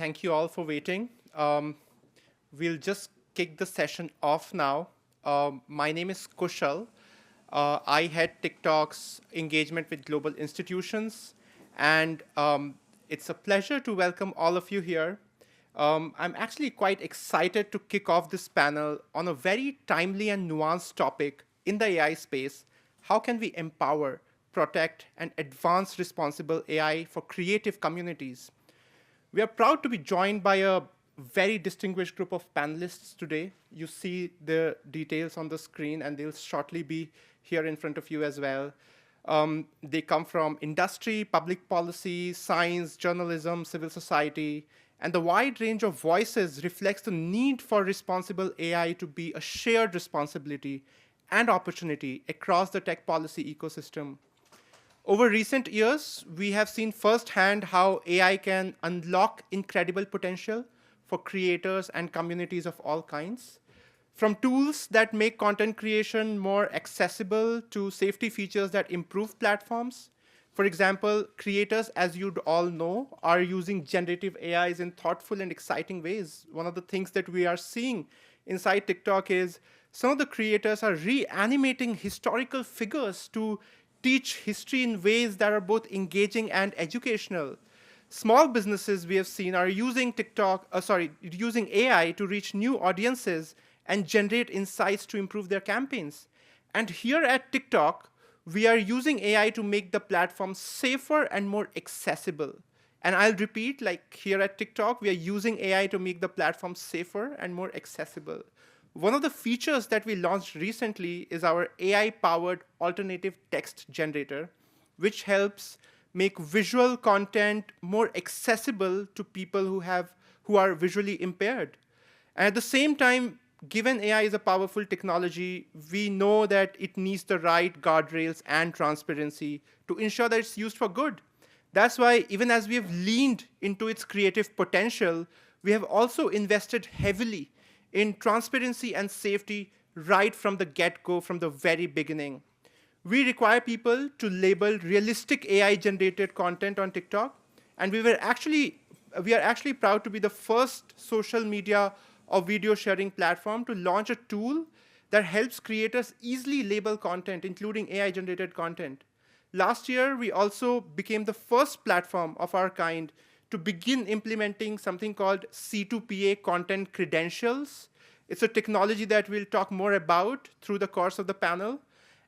Thank you all for waiting. We'll just kick the session off now. My name is Kushal. I head TikTok's engagement with global institutions, and it's a pleasure to welcome all of you here. I'm actually quite excited to kick off this panel on a very timely and nuanced topic in the AI space. How can we empower, protect, and advance responsible AI for creative communities? We are proud to be joined by a very distinguished group of panelists today. You see the details on the screen, and they'll shortly be here in front of you as well. They come from industry, public policy, science, journalism, civil society, and the wide range of voices reflects the need for responsible AI to be a shared responsibility and opportunity across the tech policy ecosystem. Over recent years, we have seen firsthand how AI can unlock incredible potential for creators and communities of all kinds. From tools that make content creation more accessible to safety features that improve platforms. For example, creators, as you'd all know, are using generative AIs in thoughtful and exciting ways. One of the things that we are seeing inside TikTok is some of the creators are reanimating historical figures to teach history in ways that are both engaging and educational. Small businesses we have seen are using using AI to reach new audiences and generate insights to improve their campaigns. And here at TikTok, we are using AI to make the platform safer and more accessible. And I'll repeat, like here at TikTok, we are using AI to make the platform safer and more accessible. One of the features that we launched recently is our AI-powered alternative text generator, which helps make visual content more accessible to people who are visually impaired. And at the same time, given AI is a powerful technology, we know that it needs the right guardrails and transparency to ensure that it's used for good. That's why even as we have leaned into its creative potential, we have also invested heavily in transparency and safety right from the get-go, from the very beginning. We require people to label realistic AI-generated content on TikTok, and we are actually proud to be the first social media or video sharing platform to launch a tool that helps creators easily label content, including AI-generated content. Last year, we also became the first platform of our kind to begin implementing something called C2PA content credentials. It's a technology that we'll talk more about through the course of the panel.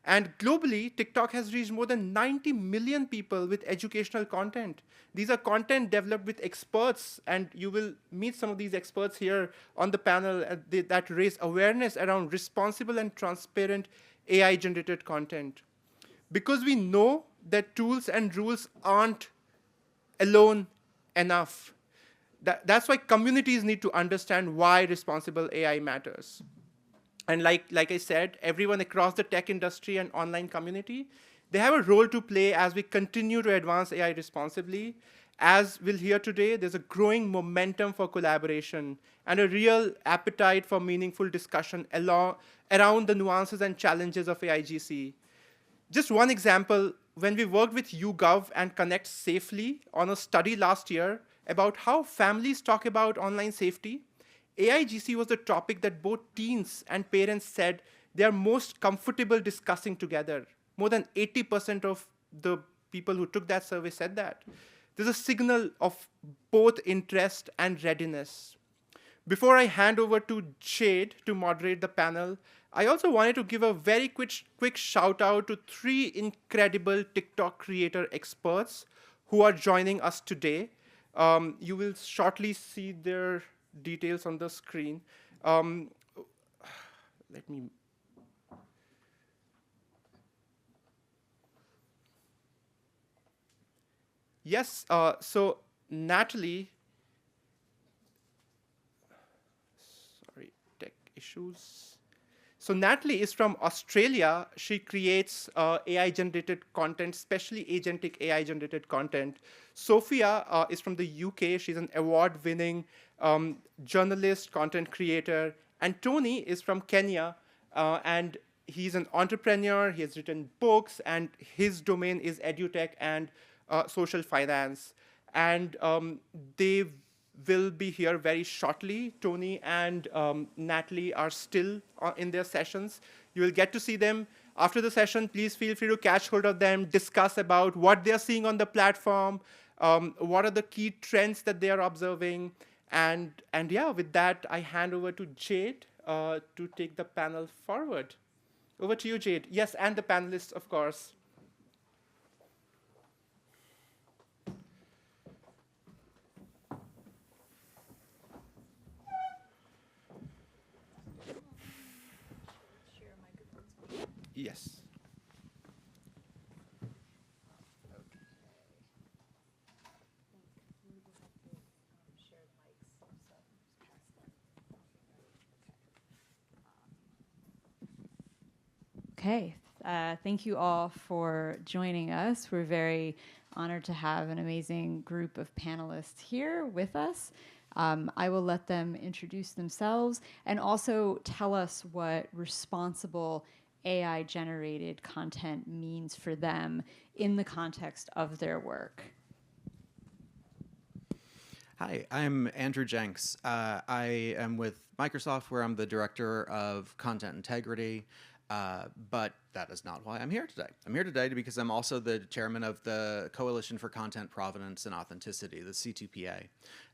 And globally, TikTok has reached more than 90 million people with educational content. These are content developed with experts, and you will meet some of these experts here on the panel that raise awareness around responsible and transparent AI-generated content. Because we know that tools and rules aren't alone enough. That's why communities need to understand why responsible AI matters. And like I said, everyone across the tech industry and online community, they have a role to play as we continue to advance AI responsibly. As we'll hear today, there's a growing momentum for collaboration and a real appetite for meaningful discussion around the nuances and challenges of AIGC. Just one example, when we worked with YouGov and Connect Safely on a study last year about how families talk about online safety, AIGC was the topic that both teens and parents said they are most comfortable discussing together. More than 80% of the people who took that survey said that. There's a signal of both interest and readiness. Before I hand over to Jade to moderate the panel, I also wanted to give a very quick shout out to 3 incredible TikTok creator experts who are joining us today. You will shortly see their details on the screen. Let me. Yes, so Natalie, sorry, tech issues. So Natalie is from Australia. She creates AI-generated content, especially agentic AI-generated content. Sophia is from the UK. She's an award-winning journalist, content creator. And Tony is from Kenya, and he's an entrepreneur. He has written books, and his domain is edutech and social finance. And they will be here very shortly. Tony and Natalie are still in their sessions. You will get to see them after the session. Please feel free to catch hold of them, discuss about what they're seeing on the platform, what are the key trends that they are observing. And yeah, with that, I hand over to Jade to take the panel forward. Over to you, Jade. Yes, and the panelists, of course. Yes. Okay, thank you all for joining us. We're very honored to have an amazing group of panelists here with us. I will let them introduce themselves and also tell us what responsible AI-generated content means for them in the context of their work. Hi, I'm Andrew Jenks. I am with Microsoft, where I'm the director of content integrity, but that is not why I'm here today. I'm here today because I'm also the chairman of the Coalition for Content Provenance and Authenticity, the C2PA,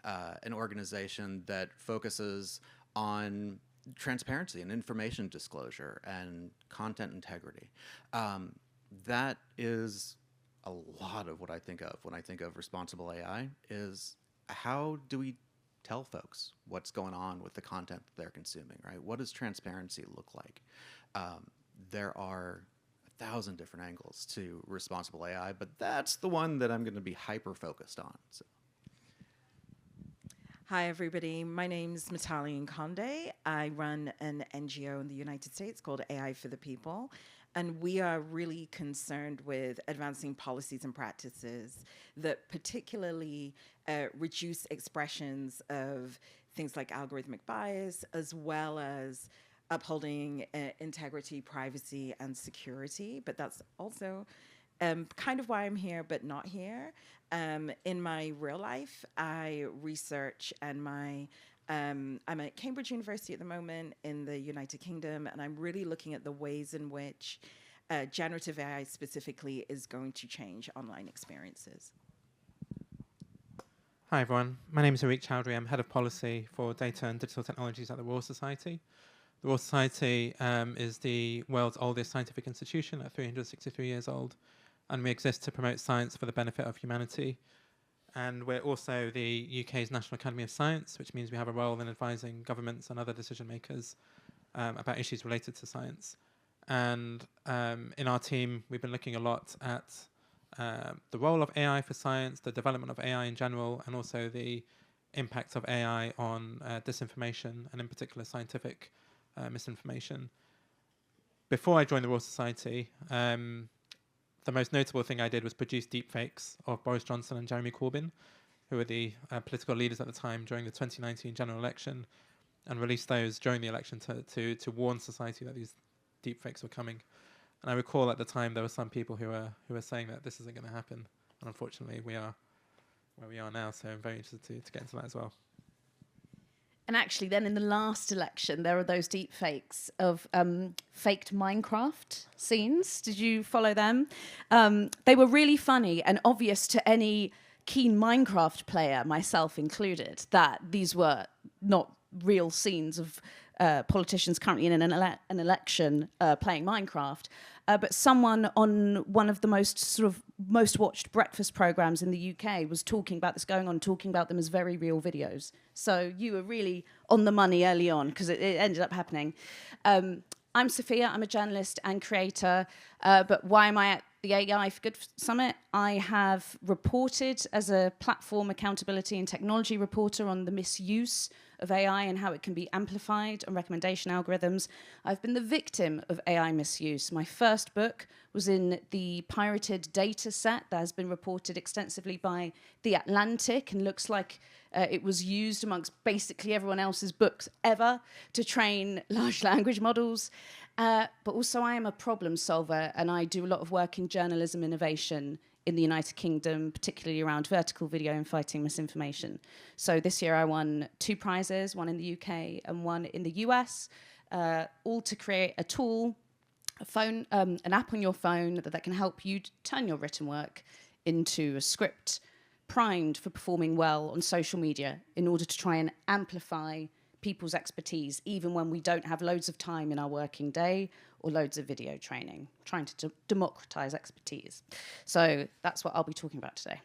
an organization that focuses on transparency and information disclosure and content integrity. That is a lot of what I think of when I think of responsible AI is how do we tell folks what's going on with the content that they're consuming, right? What does transparency look like? There are 1,000 different angles to responsible AI, but that's the one that I'm going to be hyper-focused on. So. Hi, everybody. My name's Mutale Nkonde. I run an NGO in the United States called AI for the People, and we are really concerned with advancing policies and practices that particularly reduce expressions of things like algorithmic bias, as well as upholding integrity, privacy, and security. But that's also kind of why I'm here, but not here. In my real life, I research and I'm at Cambridge University at the moment in the United Kingdom, and I'm really looking at the ways in which generative AI specifically is going to change online experiences. Hi everyone, my name is Areeq Chowdhury. I'm Head of Policy for Data and Digital Technologies at the Royal Society. The Royal Society is the world's oldest scientific institution at 363 years old, and we exist to promote science for the benefit of humanity. And we're also the UK's National Academy of Science, which means we have a role in advising governments and other decision makers about issues related to science. And in our team, we've been looking a lot at the role of AI for science, the development of AI in general, and also the impact of AI on disinformation, and in particular scientific misinformation. Before I joined the Royal Society, the most notable thing I did was produce deepfakes of Boris Johnson and Jeremy Corbyn, who were the political leaders at the time during the 2019 general election, and released those during the election to warn society that these deepfakes were coming. And I recall at the time there were some people who were saying that this isn't going to happen, and unfortunately we are where we are now. So I'm very interested to get into that as well. And actually, then in the last election, there are those deep fakes of faked Minecraft scenes. Did you follow them? They were really funny and obvious to any keen Minecraft player, myself included, that these were not real scenes of politicians currently in an election playing Minecraft. But someone on one of the most watched breakfast programs in the UK was talking about this going on, talking about them as very real videos. So you were really on the money early on because it ended up happening. I'm Sophia. I'm a journalist and creator. But why am I at the AI for Good Summit? I have reported as a platform accountability and technology reporter on the misuse of AI and how it can be amplified on recommendation algorithms. I've been the victim of AI misuse. My first book was in the pirated data set that has been reported extensively by The Atlantic and looks like it was used amongst basically everyone else's books ever to train large language models. But also I am a problem solver and I do a lot of work in journalism innovation in the United Kingdom, particularly around vertical video and fighting misinformation. So this year I won 2 prizes, one in the UK and one in the US, all to create a tool, an app on your phone that can help you turn your written work into a script primed for performing well on social media in order to try and amplify people's expertise, even when we don't have loads of time in our working day or loads of video training, trying to democratize expertise. So that's what I'll be talking about today.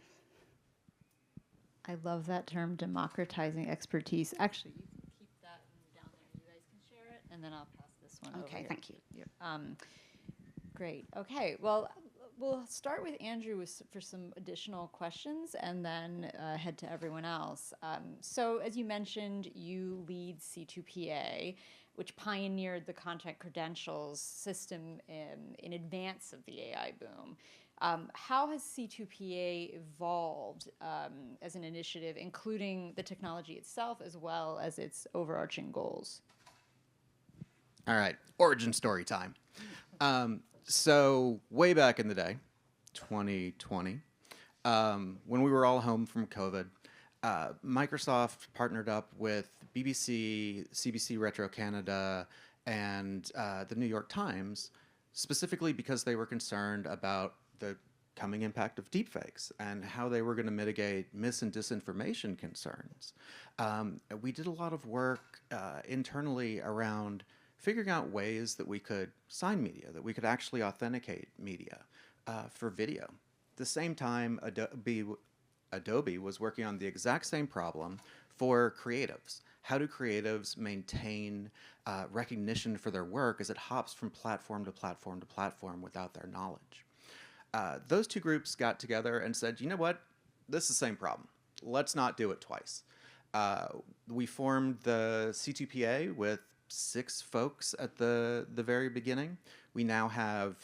I love that term, democratizing expertise. Actually, you can keep that down there. You guys can share it, and then I'll pass this one over. Okay, thank you. Great. Okay. Well, we'll start with Andrew for some additional questions, and then head to everyone else. So, as you mentioned, you lead C2PA, which pioneered the content credentials system in advance of the AI boom. How has C2PA evolved as an initiative, including the technology itself as well as its overarching goals? All right, origin story time. So way back in the day, 2020, when we were all home from COVID, Microsoft partnered up with BBC, CBC Retro Canada, and the New York Times, specifically because they were concerned about the coming impact of deepfakes and how they were going to mitigate mis and disinformation concerns. We did a lot of work internally around figuring out ways that we could sign media, that we could actually authenticate media for video. At the same time, Adobe was working on the exact same problem for creatives. How do creatives maintain recognition for their work as it hops from platform to platform to platform without their knowledge? Those two groups got together and said, you know what, this is the same problem. Let's not do it twice. We formed the C2PA with 6 folks at the very beginning. We now have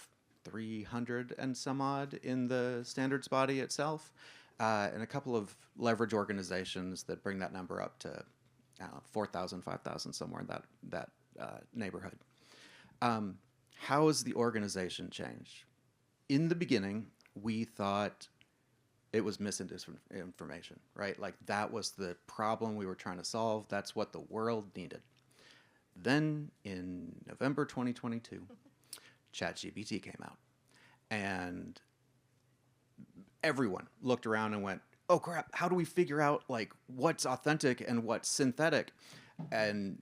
300 and some odd in the standards body itself, and a couple of leverage organizations that bring that number up to 4,000, 5,000, somewhere in that neighborhood. How has the organization changed? In the beginning, we thought it was mis and disinformation, right? Like that was the problem we were trying to solve. That's what the world needed. Then in November 2022, ChatGPT came out, and everyone looked around and went, oh crap, how do we figure out like what's authentic and what's synthetic? And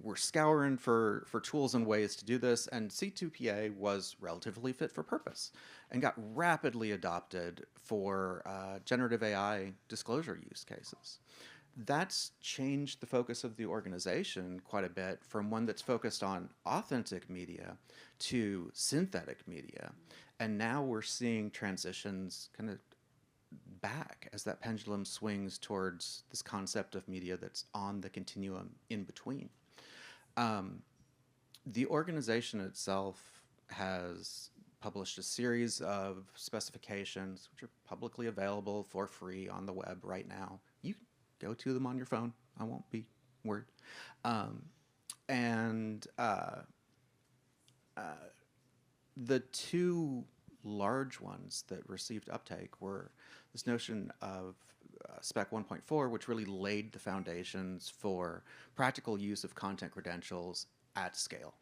we're scouring for tools and ways to do this, and C2PA was relatively fit for purpose and got rapidly adopted for generative AI disclosure use cases. That's changed the focus of the organization quite a bit from one that's focused on authentic media to synthetic media. And now we're seeing transitions kind of back as that pendulum swings towards this concept of media that's on the continuum in between. The organization itself has published a series of specifications which are publicly available for free on the web right now. You can go to them on your phone. I won't be worried. The two large ones that received uptake were this notion of Spec 1.4, which really laid the foundations for practical use of content credentials at scale.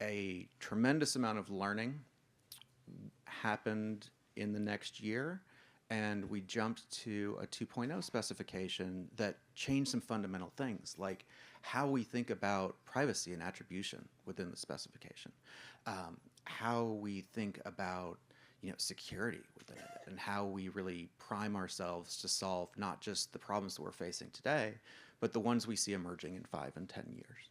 A tremendous amount of learning happened in the next year, and we jumped to a 2.0 specification that changed some fundamental things, like how we think about privacy and attribution within the specification, how we think about security within it, and how we really prime ourselves to solve not just the problems that we're facing today, but the ones we see emerging in 5 and 10 years.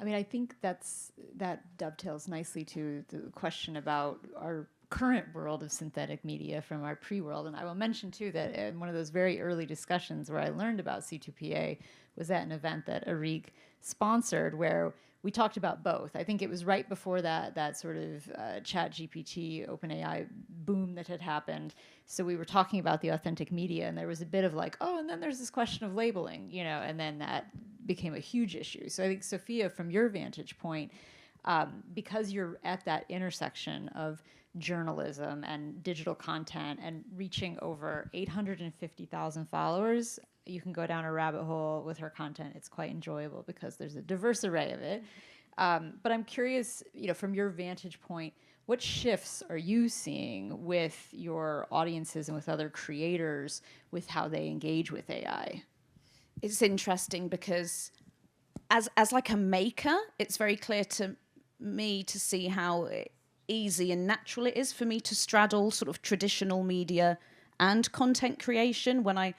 I think that dovetails nicely to the question about our current world of synthetic media from our pre-world. And I will mention, too, that in one of those very early discussions where I learned about C2PA was at an event that Areeq sponsored where we talked about both. I think it was right before that sort of ChatGPT, OpenAI boom that had happened. So we were talking about the authentic media, and there was a bit of like, oh, and then there's this question of labeling, and then that became a huge issue. So I think, Sophia, from your vantage point, because you're at that intersection of journalism and digital content and reaching over 850,000 followers, you can go down a rabbit hole with her content. It's quite enjoyable because there's a diverse array of it. But I'm curious, from your vantage point, what shifts are you seeing with your audiences and with other creators with how they engage with AI? It's interesting because as like a maker, it's very clear to me to see how easy and natural it is for me to straddle sort of traditional media and content creation. When I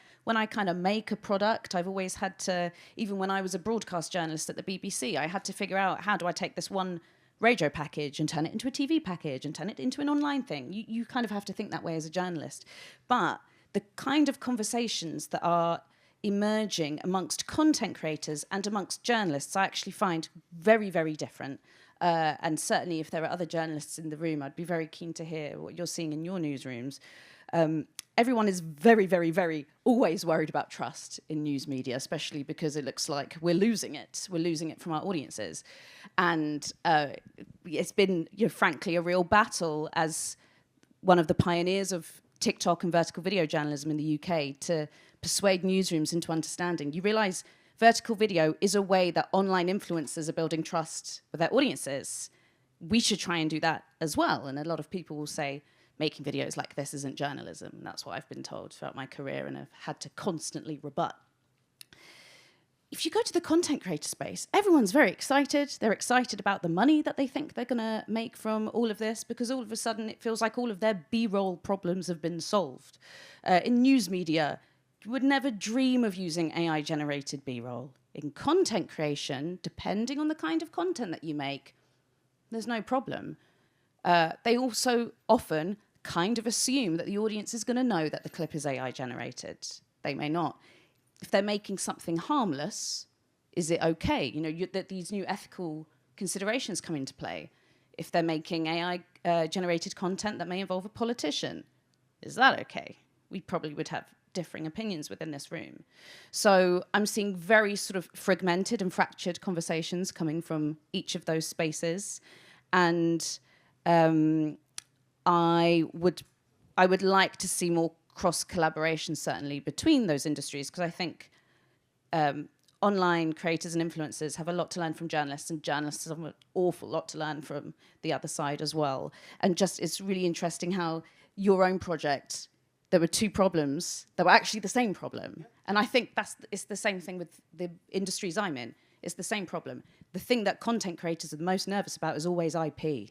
kind of make a product, I've always had to, even when I was a broadcast journalist at the BBC, I had to figure out, how do I take this one radio package and turn it into a TV package and turn it into an online thing? You kind of have to think that way as a journalist. But the kind of conversations that are emerging amongst content creators and amongst journalists, I actually find very, very different. And certainly if there are other journalists in the room, I'd be very keen to hear what you're seeing in your newsrooms. Everyone is very, very, very always worried about trust in news media, especially because it looks like we're losing it. We're losing it from our audiences. And it's been, frankly, a real battle as one of the pioneers of TikTok and vertical video journalism in the UK to persuade newsrooms into understanding. You realize vertical video is a way that online influencers are building trust with their audiences. We should try and do that as well. And a lot of people will say, making videos like this isn't journalism. And that's what I've been told throughout my career and have had to constantly rebut. If you go to the content creator space, everyone's very excited. They're excited about the money that they think they're going to make from all of this, because all of a sudden it feels like all of their B-roll problems have been solved. In news media, you would never dream of using AI-generated B-roll. In content creation, depending on the kind of content that you make, there's no problem. They also often kind of assume that the audience is going to know that the clip is AI-generated. They may not. If they're making something harmless, is it okay? That these new ethical considerations come into play. If they're making AI-generated content that may involve a politician, is that okay? We probably would have differing opinions within this room. So I'm seeing very sort of fragmented and fractured conversations coming from each of those spaces. And I would like to see more cross-collaboration, certainly, between those industries, because I think online creators and influencers have a lot to learn from journalists, and journalists have an awful lot to learn from the other side as well. And just, it's really interesting how your own project, there were two problems that were actually the same problem. And I think it's the same thing with the industries I'm in. It's the same problem. The thing that content creators are the most nervous about is always IP.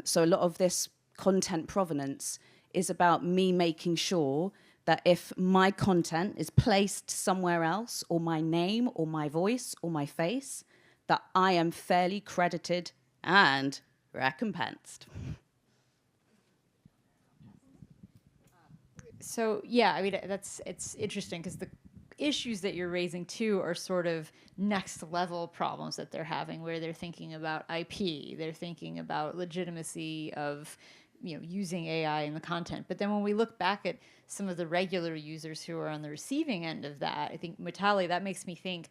So a lot of this content provenance is about me making sure that if my content is placed somewhere else, or my name, or my voice, or my face, that I am fairly credited and recompensed. So yeah, I mean, it's interesting because the issues that you're raising too are sort of next level problems that they're having, where they're thinking about IP, they're thinking about legitimacy of using AI in the content. But then when we look back at some of the regular users who are on the receiving end of that, I think, Mutale, that makes me think,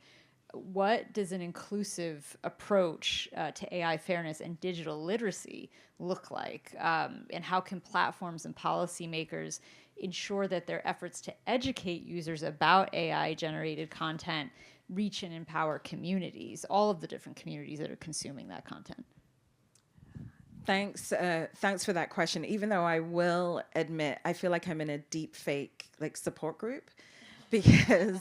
what does an inclusive approach to AI fairness and digital literacy look like? And how can platforms and policymakers ensure that their efforts to educate users about AI-generated content reach and empower communities, all of the different communities that are consuming that content? Thanks for that question. Even though I will admit, I feel like I'm in a deep fake support group, because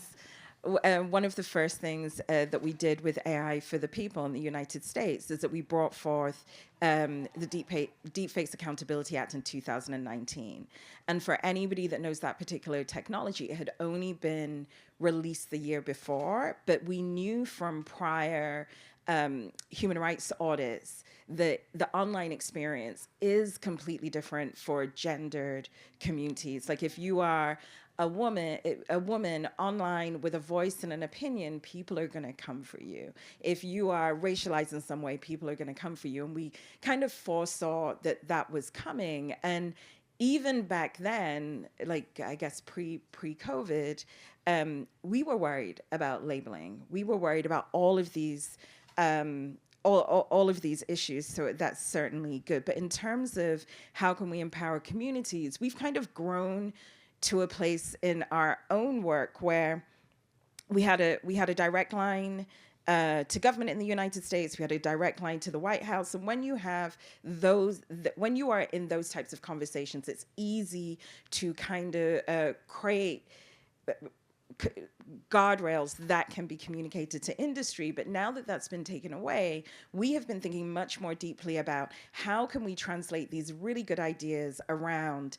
one of the first things that we did with AI for the People in the United States is that we brought forth the Deepfakes Accountability Act in 2019. And for anybody that knows that particular technology, it had only been released the year before, but we knew from prior human rights audits that the online experience is completely different for gendered communities. Like, if you are a woman online with a voice and an opinion, people are going to come for you. If you are racialized in some way, people are going to come for you. And we kind of foresaw that was coming. And even back then, like, I guess pre-COVID, we were worried about labeling. We were worried about all of these all of these issues. So that's certainly good. But in terms of how can we empower communities, we've kind of grown to a place in our own work where we had a direct line to government in the United States. We had a direct line to the White House. And when you have those, when you are in those types of conversations, it's easy to kind of create guardrails that can be communicated to industry. But now that that's been taken away, we have been thinking much more deeply about how can we translate these really good ideas around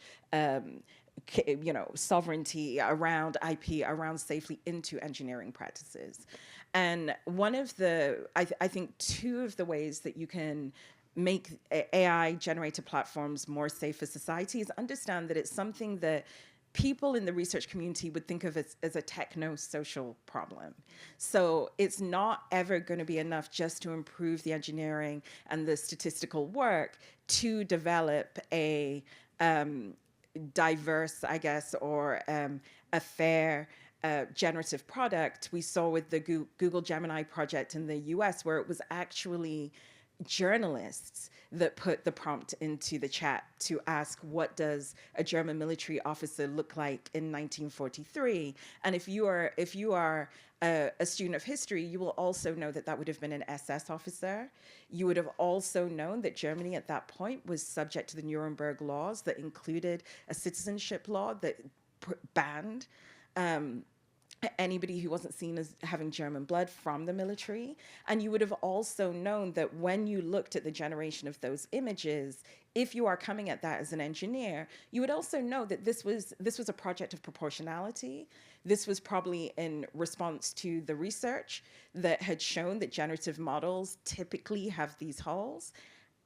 sovereignty, around IP, around safely into engineering practices. And one of the, I think two of the ways that you can make AI generated platforms more safe for society is understand that it's something that people in the research community would think of as a techno-social problem. So it's not ever going to be enough just to improve the engineering and the statistical work to develop a diverse, I guess, or a fair generative product. We saw with the Google Gemini project in the US, where it was actually journalists that put the prompt into the chat to ask, what does a German military officer look like in 1943? And if you are a student of history, you will also know that that would have been an SS officer. You would have also known that Germany at that point was subject to the Nuremberg laws that included a citizenship law that banned anybody who wasn't seen as having German blood from the military. And you would have also known that when you looked at the generation of those images, if you are coming at that as an engineer, you would also know that this was a project of proportionality. This was probably in response to the research that had shown that generative models typically have these holes.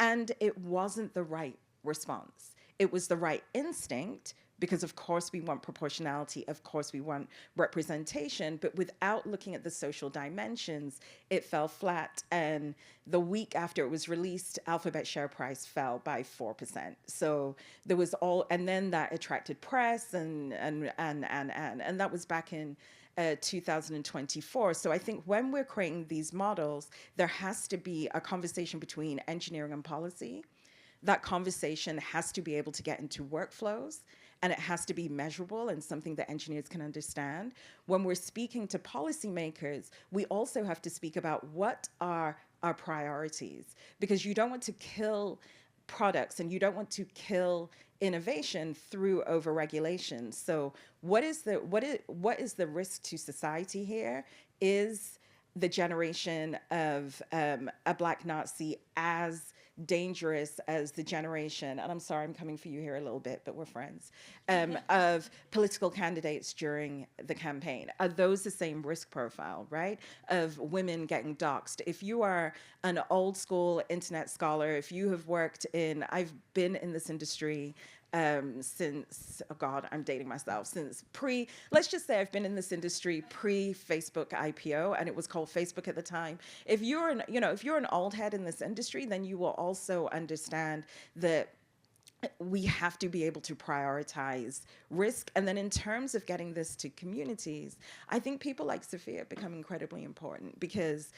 And it wasn't the right response. It was the right instinct, because of course we want proportionality, of course we want representation, but without looking at the social dimensions, it fell flat. And the week after it was released, Alphabet share price fell by 4%. So there was and then that attracted press and that was back in 2024. So I think when we're creating these models, there has to be a conversation between engineering and policy. That conversation has to be able to get into workflows, and it has to be measurable and something that engineers can understand. When we're speaking to policymakers, we also have to speak about what are our priorities, because you don't want to kill products and you don't want to kill innovation through overregulation. So what is the risk to society here? Is the generation of a Black Nazi as dangerous as the generation, and I'm sorry, I'm coming for you here a little bit, but we're friends, of political candidates during the campaign? Are those the same risk profile, right? Of women getting doxxed. If you are an old school internet scholar, if you have worked I've been in this industry since, oh God, I'm dating myself, since let's just say I've been in this industry pre-Facebook IPO, and it was called Facebook at the time. If you're an old head in this industry, then you will also understand that we have to be able to prioritize risk. And then in terms of getting this to communities, I think people like Sophia become incredibly important, because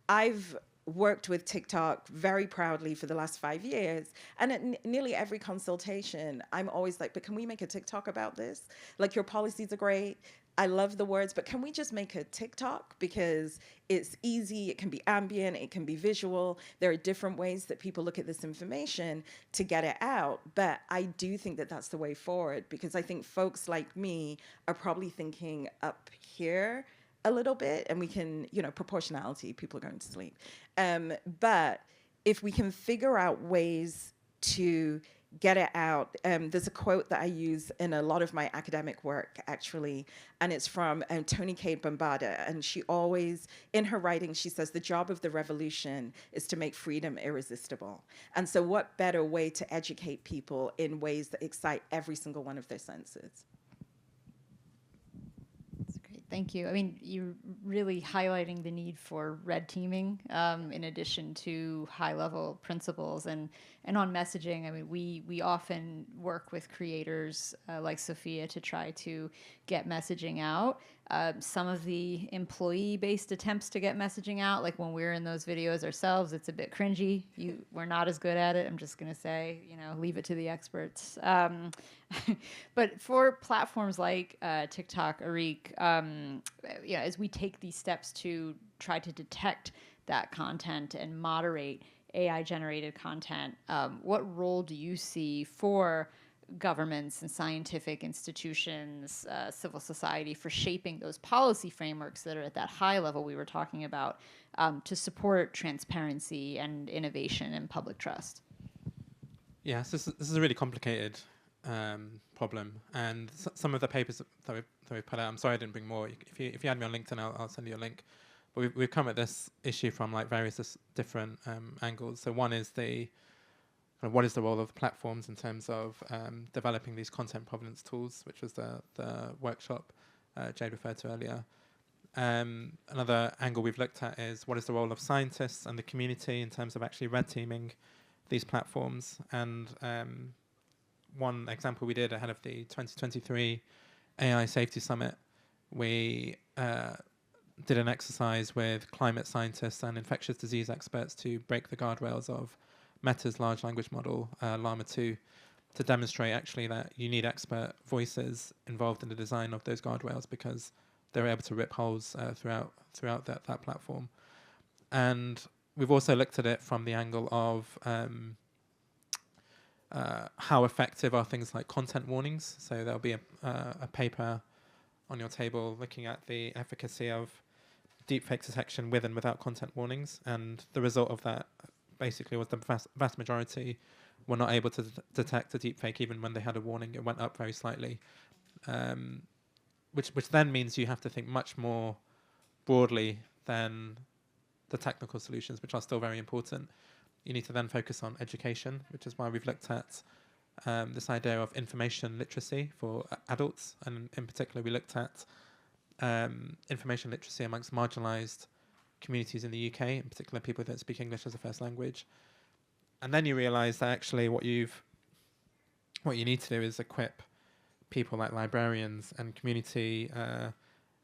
I've worked with TikTok very proudly for the last 5 years. And at nearly every consultation, I'm always like, but can we make a TikTok about this? Like, your policies are great. I love the words, but can we just make a TikTok? Because it's easy, it can be ambient, it can be visual. There are different ways that people look at this information to get it out. But I do think that that's the way forward, because I think folks like me are probably thinking up here a little bit, and we can, proportionality, people are going to sleep. But if we can figure out ways to get it out, there's a quote that I use in a lot of my academic work, actually, and it's from Toni Cade Bambada, and she always, in her writing, she says, the job of the revolution is to make freedom irresistible. And so what better way to educate people in ways that excite every single one of their senses? Thank you. I mean, you're really highlighting the need for red teaming in addition to high-level principles and on messaging. I mean, we often work with creators like Sophia to try to get messaging out. some of the employee-based attempts to get messaging out, like when we're in those videos ourselves, it's a bit cringy. We're not as good at it. I'm just going to say, leave it to the experts. But for platforms like TikTok, Areeq, as we take these steps to try to detect that content and moderate AI-generated content, what role do you see for governments and scientific institutions, civil society, for shaping those policy frameworks that are at that high level we were talking about, to support transparency and innovation and public trust? Yes, this is a really complicated problem, and some of the papers that we've put out, I'm sorry I didn't bring more. If you add me on LinkedIn, I'll send you a link. But we've come at this issue from like various different angles. So one is what is the role of platforms in terms of developing these content provenance tools, which was the workshop Jade referred to earlier. Another angle we've looked at is what is the role of scientists and the community in terms of actually red teaming these platforms. And one example we did ahead of the 2023 AI Safety Summit, we did an exercise with climate scientists and infectious disease experts to break the guardrails of Meta's large language model, Llama 2, to demonstrate actually that you need expert voices involved in the design of those guardrails because they're able to rip holes throughout that platform. And we've also looked at it from the angle of how effective are things like content warnings. So there'll be a paper on your table looking at the efficacy of deepfake detection with and without content warnings, and the result of that basically was the vast majority were not able to detect a deepfake even when they had a warning. It went up very slightly, which then means you have to think much more broadly than the technical solutions, which are still very important. You need to then focus on education, which is why we've looked at this idea of information literacy for adults, and in particular we looked at information literacy amongst marginalised communities in the UK, in particular people that speak English as a first language. And then you realise that actually what you need to do is equip people like librarians and community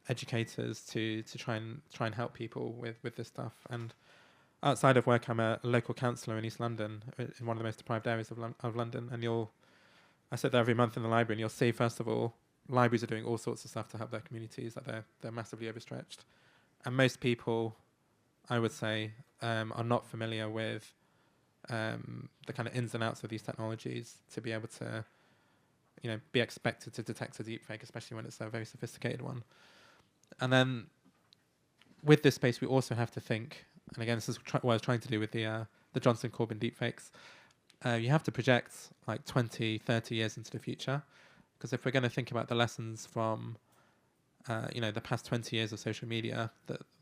educators to try and help people with this stuff. And outside of work, I'm a local councillor in East London, in one of the most deprived areas of London. And I sit there every month in the library, and you'll see, first of all, libraries are doing all sorts of stuff to help their communities. Like they're massively overstretched, and most people, I would say, are not familiar with the kind of ins and outs of these technologies to be able to, be expected to detect a deepfake, especially when it's a very sophisticated one. And then with this space, we also have to think, and again, this is what I was trying to do with the Johnson Corbyn deepfakes. You have to project like 20, 30 years into the future, because if we're going to think about the lessons from the past 20 years of social media,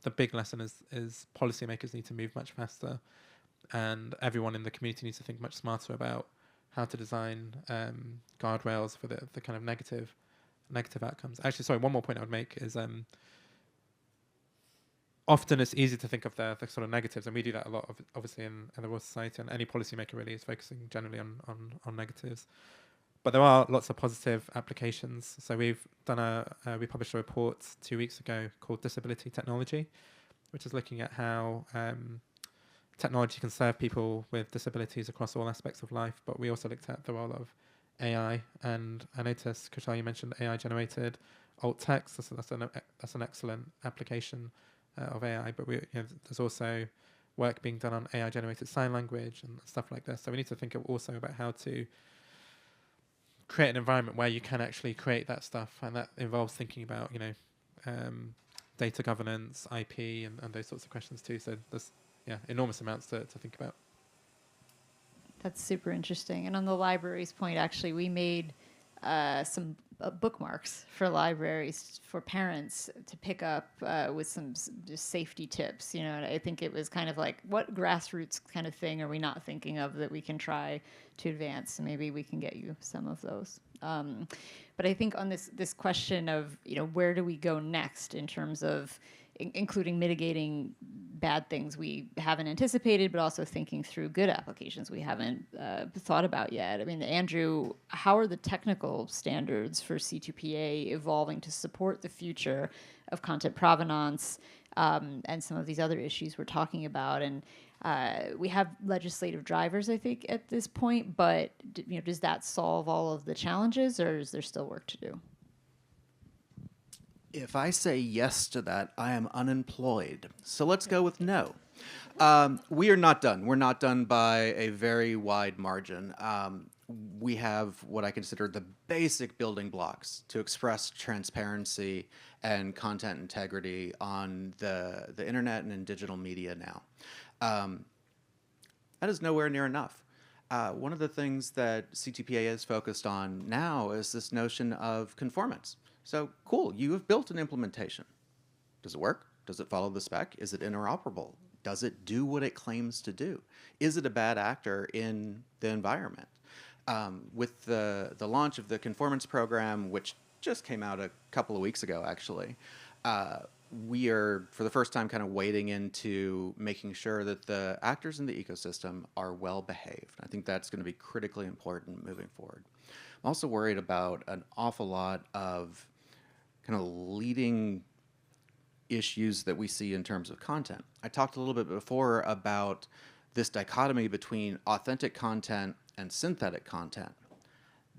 the big lesson is policymakers need to move much faster, and everyone in the community needs to think much smarter about how to design guardrails for the kind of negative outcomes. Actually, sorry, one more point I would make is often it's easy to think of the sort of negatives, and we do that a lot, obviously, in the Royal Society, and any policymaker really is focusing generally on negatives. But there are lots of positive applications. So we published a report 2 weeks ago called Disability Technology, which is looking at how technology can serve people with disabilities across all aspects of life. But we also looked at the role of AI, and I noticed, Kushal, you mentioned AI-generated alt text. That's an excellent application of AI. But there's also work being done on AI-generated sign language and stuff like this. So we need to think also about how to create an environment where you can actually create that stuff, and that involves thinking about data governance, IP, and those sorts of questions too. So there's enormous amounts to think about. That's super interesting. And on the libraries point, actually, we made some bookmarks for libraries for parents to pick up with some just safety tips. And I think it was kind of like, what grassroots kind of thing are we not thinking of that we can try to advance? So maybe we can get you some of those. But I think on this question of where do we go next in terms of including mitigating bad things we haven't anticipated, but also thinking through good applications we haven't thought about yet. I mean, Andrew, how are the technical standards for C2PA evolving to support the future of content provenance and some of these other issues we're talking about? And we have legislative drivers, I think, at this point, but does that solve all of the challenges, or is there still work to do? If I say yes to that, I am unemployed. So let's go with no. We are not done. We're not done by a very wide margin. We have what I consider the basic building blocks to express transparency and content integrity on the internet and in digital media now. That is nowhere near enough. One of the things that C2PA is focused on now is this notion of conformance. So, cool, you have built an implementation. Does it work? Does it follow the spec? Is it interoperable? Does it do what it claims to do? Is it a bad actor in the environment? With the launch of the conformance program, which just came out a couple of weeks ago, actually, we are, for the first time, kind of wading into making sure that the actors in the ecosystem are well behaved. I think that's going to be critically important moving forward. I'm also worried about an awful lot of kind of leading issues that we see in terms of content. I talked a little bit before about this dichotomy between authentic content and synthetic content.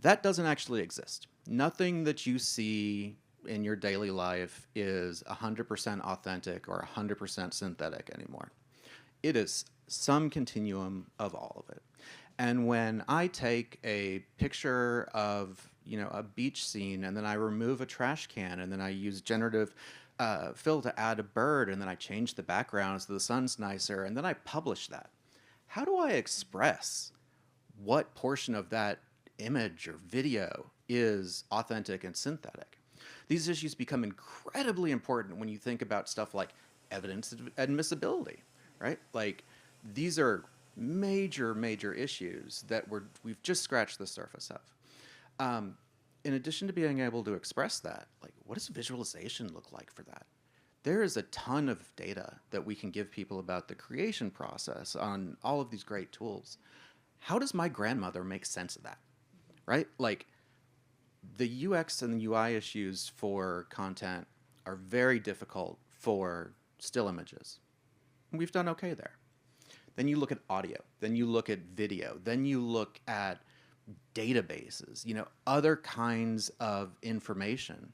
That doesn't actually exist. Nothing that you see in your daily life is 100% authentic or 100% synthetic anymore. It is some continuum of all of it. And when I take a picture of, a beach scene, and then I remove a trash can, and then I use generative fill to add a bird, and then I change the background so the sun's nicer, and then I publish that, how do I express what portion of that image or video is authentic and synthetic? These issues become incredibly important when you think about stuff like evidence admissibility, right? Like, these are major issues that we've just scratched the surface of. In addition to being able to express that, like, what does visualization look like for that? There is a ton of data that we can give people about the creation process on all of these great tools. How does my grandmother make sense of that, right? Like, the UX and the UI issues for content are very difficult for still images. We've done okay there. Then you look at audio, then you look at video, then you look at databases, other kinds of information.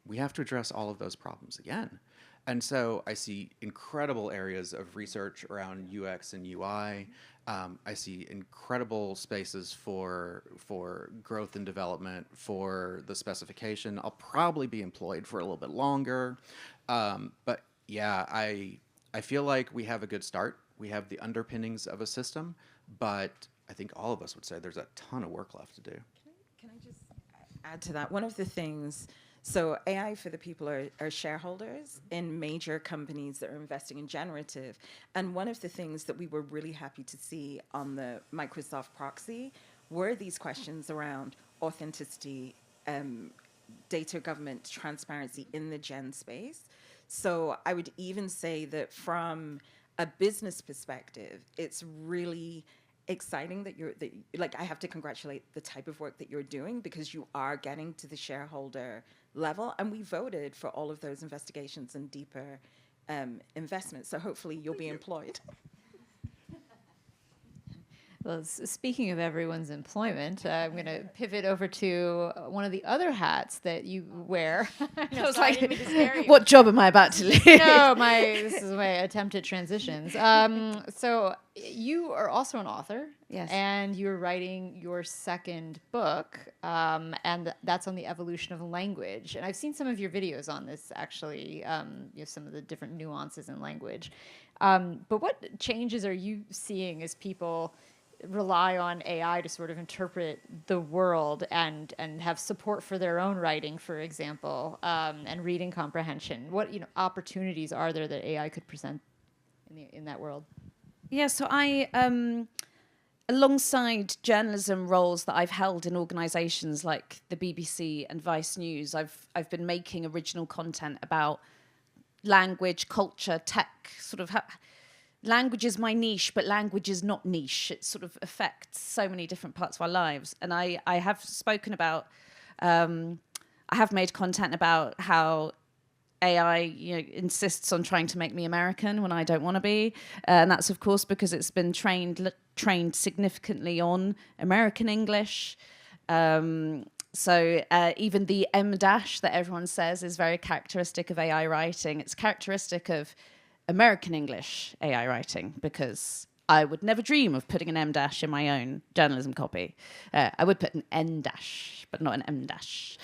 We have to address all of those problems again. And so I see incredible areas of research around UX and UI. I see incredible spaces for growth and development for the specification. I'll probably be employed for a little bit longer. But yeah, I feel like we have a good start. We have the underpinnings of a system, but I think all of us would say there's a ton of work left to do. Can I just add to that? One of the things, so AI for the people are shareholders in major companies that are investing in generative. And one of the things that we were really happy to see on the Microsoft proxy were these questions around authenticity, data government, transparency in the gen space. So I would even say that from a business perspective, it's really exciting that I have to congratulate the type of work that you're doing, because you are getting to the shareholder level, and we voted for all of those investigations and deeper investments. So hopefully you'll be employed. Well, speaking of everyone's employment, I'm going to pivot over to one of the other hats that you wear. I was like, what job am I about to leave? No, this is my attempt at transitions. So you are also an author. Yes. And you're writing your second book, and that's on the evolution of language. And I've seen some of your videos on this, actually, some of the different nuances in language. But what changes are you seeing as people rely on AI to sort of interpret the world and have support for their own writing, for example, and reading comprehension? What opportunities are there that AI could present in that world? Yeah, so I, alongside journalism roles that I've held in organisations like the BBC and Vice News, I've been making original content about language, culture, tech, sort of language is my niche, but language is not niche. It sort of affects so many different parts of our lives. And I have spoken about, I have made content about how AI, insists on trying to make me American when I don't want to be, and that's of course because it's been trained significantly on American English. So even the M dash that everyone says is very characteristic of AI writing. It's characteristic of American English AI writing, because I would never dream of putting an M dash in my own journalism copy. I would put an N dash, but not an M dash.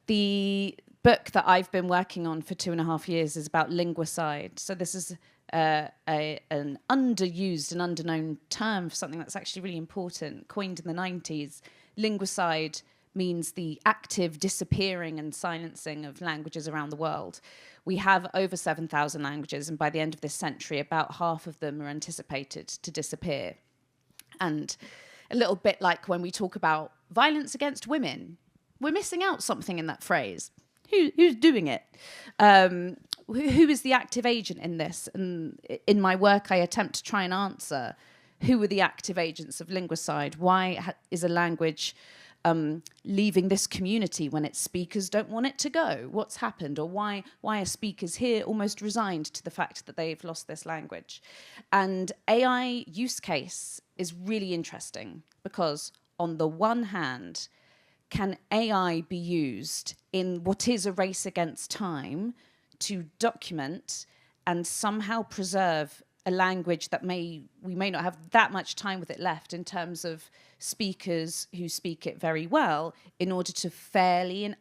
The book that I've been working on for 2.5 years is about linguicide. So this is an underused and underknown term for something that's actually really important, coined in the 90s. Linguicide means the active disappearing and silencing of languages around the world. We have over 7,000 languages, and by the end of this century, about half of them are anticipated to disappear. And a little bit like when we talk about violence against women, we're missing out something in that phrase. Who's doing it? Who is the active agent in this? And in my work, I attempt to try and answer who are the active agents of linguicide? Why is a language leaving this community when its speakers don't want it to go? What's happened? Or why are speakers here almost resigned to the fact that they've lost this language? And AI use case is really interesting because on the one hand, can AI be used in what is a race against time to document and somehow preserve a language that we may not have that much time with it left in terms of speakers who speak it very well, in order to fairly and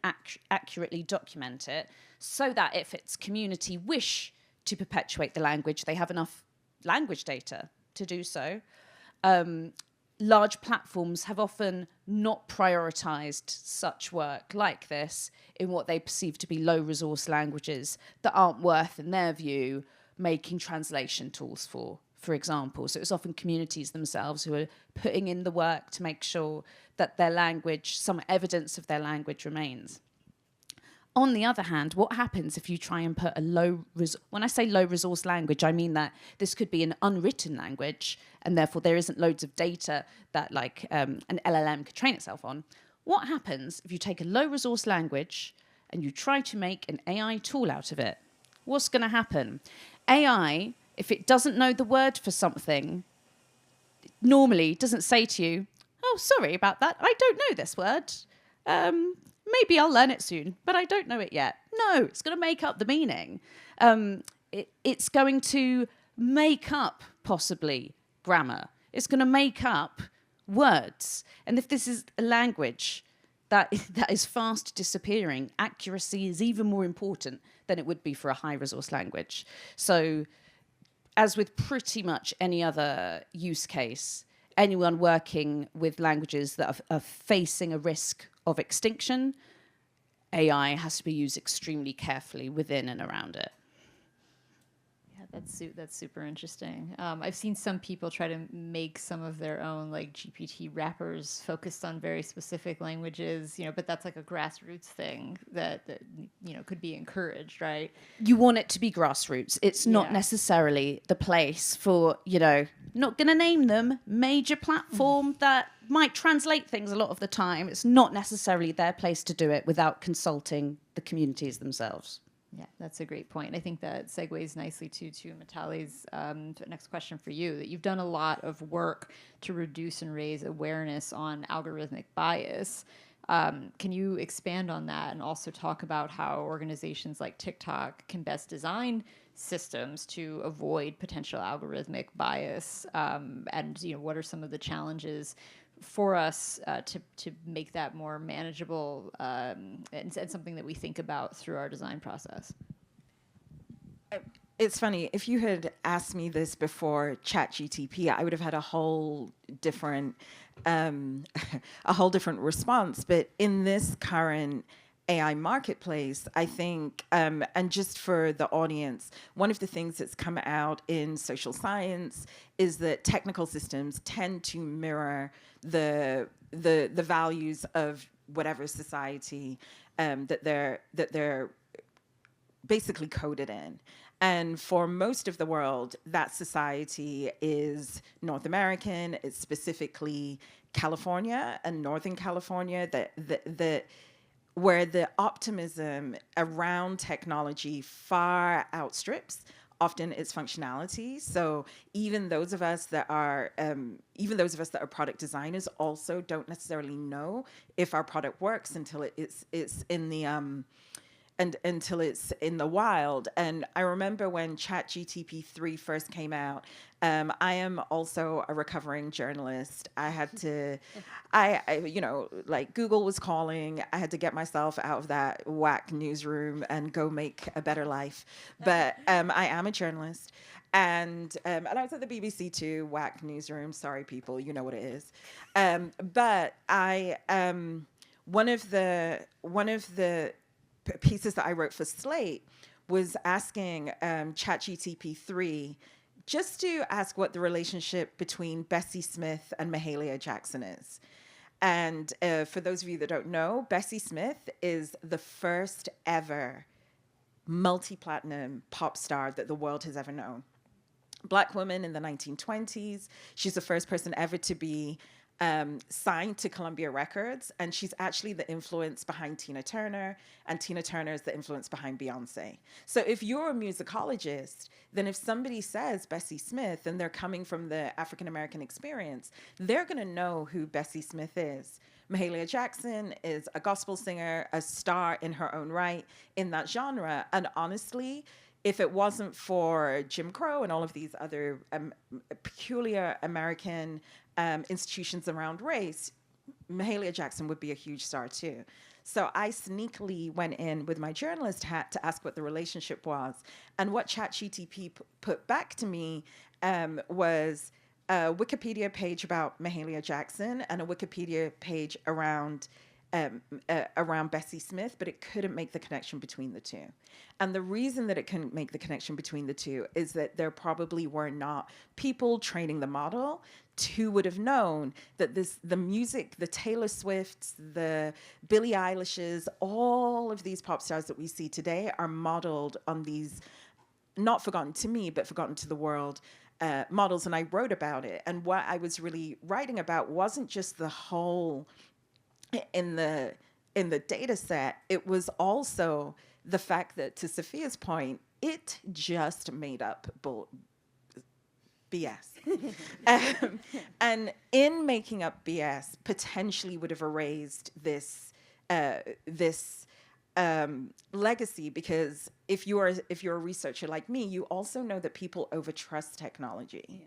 accurately document it, so that if its community wish to perpetuate the language, they have enough language data to do so. Large platforms have often not prioritized such work like this in what they perceive to be low resource languages that aren't worth, in their view, making translation tools for example. So it's often communities themselves who are putting in the work to make sure that their language, some evidence of their language remains. On the other hand, what happens if you try and put when I say low resource language, I mean that this could be an unwritten language, and therefore there isn't loads of data that an LLM could train itself on. What happens if you take a low resource language and you try to make an AI tool out of it? What's going to happen? AI, if it doesn't know the word for something, normally doesn't say to you, oh, sorry about that, I don't know this word. Maybe I'll learn it soon, but I don't know it yet. No, it's going to make up the meaning. It's going to make up, possibly, grammar. It's going to make up words. And if this is a language that is fast disappearing, accuracy is even more important than it would be for a high-resource language. So, as with pretty much any other use case, anyone working with languages that are facing a risk of extinction, AI has to be used extremely carefully within and around it. Yeah, that's super interesting. I've seen some people try to make some of their own like GPT wrappers focused on very specific languages, but that's like a grassroots thing that could be encouraged, right? You want it to be grassroots. It's not necessarily the place for, not going to name them, major platform that might translate things a lot of the time. It's not necessarily their place to do it without consulting the communities themselves. Yeah, that's a great point. I think that segues nicely to Mutale's next question for you, that you've done a lot of work to reduce and raise awareness on algorithmic bias. Can you expand on that and also talk about how organizations like TikTok can best design systems to avoid potential algorithmic bias? And what are some of the challenges for us to make that more manageable and something that we think about through our design process? It's funny, if you had asked me this before ChatGTP, I would have had a whole different response. But in this current AI marketplace, I think, and just for the audience, one of the things that's come out in social science is that technical systems tend to mirror the values of whatever society that they're basically coded in. And for most of the world, that society is North American. It's specifically California and Northern California, where the optimism around technology far outstrips often its functionality. So even those of us that are product designers also don't necessarily know if our product works until it's in the until it's in the wild. And I remember when ChatGPT 3 first came out, I am also a recovering journalist. I had to, like Google was calling. I had to get myself out of that whack newsroom and go make a better life. But I am a journalist. And I was at the BBC too, whack newsroom. Sorry, people, you know what it is. But one of the pieces that I wrote for Slate was asking ChatGPT 3 just to ask what the relationship between Bessie Smith and Mahalia Jackson is. And for those of you that don't know, Bessie Smith is the first ever multi-platinum pop star that the world has ever known. Black woman in the 1920s. She's the first person ever to be signed to Columbia Records, and she's actually the influence behind Tina Turner, and Tina Turner is the influence behind Beyonce. So if you're a musicologist, then if somebody says Bessie Smith and they're coming from the African American experience, they're going to know who Bessie Smith is. Mahalia Jackson is a gospel singer, a star in her own right in that genre, and honestly, if it wasn't for Jim Crow and all of these other peculiar American institutions around race, Mahalia Jackson would be a huge star too. So I sneakily went in with my journalist hat to ask what the relationship was. And what ChatGPT put back to me was a Wikipedia page about Mahalia Jackson and a Wikipedia page around Bessie Smith, but it couldn't make the connection between the two. And the reason that it couldn't make the connection between the two is that there probably were not people training the model who would have known that the music, the Taylor Swifts, the Billie Eilishes, all of these pop stars that we see today are modeled on these, not forgotten to me, but forgotten to the world, models. And I wrote about it. And what I was really writing about wasn't just the whole in the data set, it was also the fact that, to Sophia's point, it just made up BS. And in making up BS, potentially would have erased this legacy, because if you're a researcher like me, you also know that people overtrust technology. Yeah.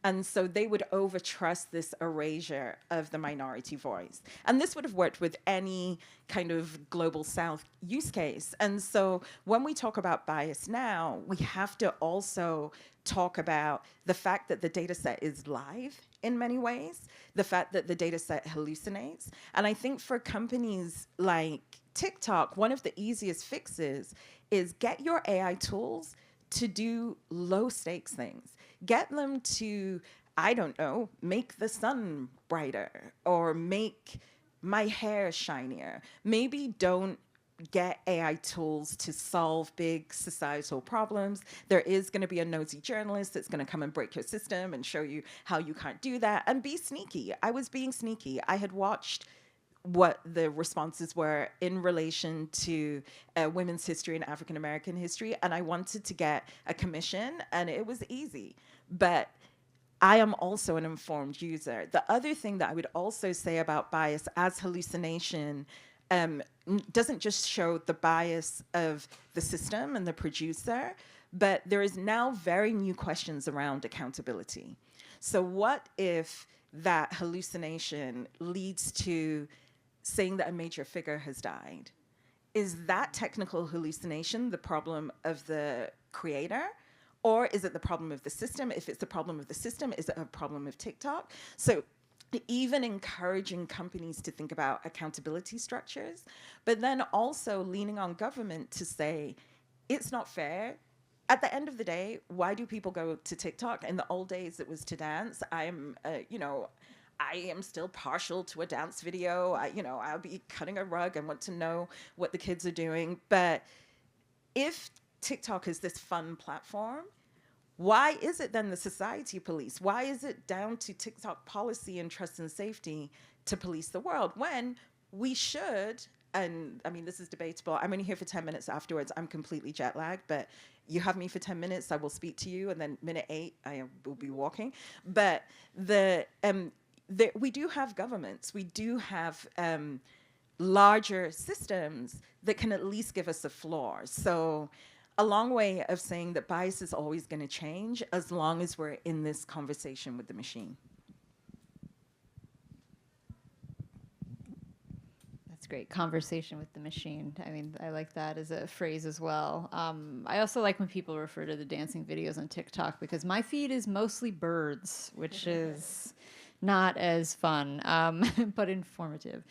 And so they would overtrust this erasure of the minority voice. And this would have worked with any kind of global South use case. And so when we talk about bias now, we have to also talk about the fact that the data set is live in many ways, the fact that the data set hallucinates. And I think for companies like TikTok, one of the easiest fixes is get your AI tools to do low stakes things. Get them to, I don't know, make the sun brighter or make my hair shinier. Maybe don't get AI tools to solve big societal problems. There is going to be a nosy journalist that's going to come and break your system and show you how you can't do that, and be sneaky. I was being sneaky. I had watched what the responses were in relation to women's history and African American history, and I wanted to get a commission, and it was easy. But I am also an informed user. The other thing that I would also say about bias as hallucination doesn't just show the bias of the system and the producer, but there is now very new questions around accountability. So what if that hallucination leads to saying that a major figure has died? Is that technical hallucination the problem of the creator? Or is it the problem of the system? If it's the problem of the system, is it a problem of TikTok? So even encouraging companies to think about accountability structures, but then also leaning on government to say, it's not fair. At the end of the day, why do people go to TikTok? In the old days, it was to dance. I am still partial to a dance video. I'll be cutting a rug and want to know what the kids are doing. But if TikTok is this fun platform, why is it then the society police? Why is it down to TikTok policy and trust and safety to police the world when we should? And I mean, this is debatable. I'm only here for 10 minutes afterwards. I'm completely jet lagged, but you have me for 10 minutes, I will speak to you. And then minute 8, I will be walking. But we do have governments. We do have larger systems that can at least give us a floor. So a long way of saying that bias is always going to change as long as we're in this conversation with the machine. That's great. Conversation with the machine. I mean, I like that as a phrase as well. I also like when people refer to the dancing videos on TikTok because my feed is mostly birds, which is not as fun, but informative.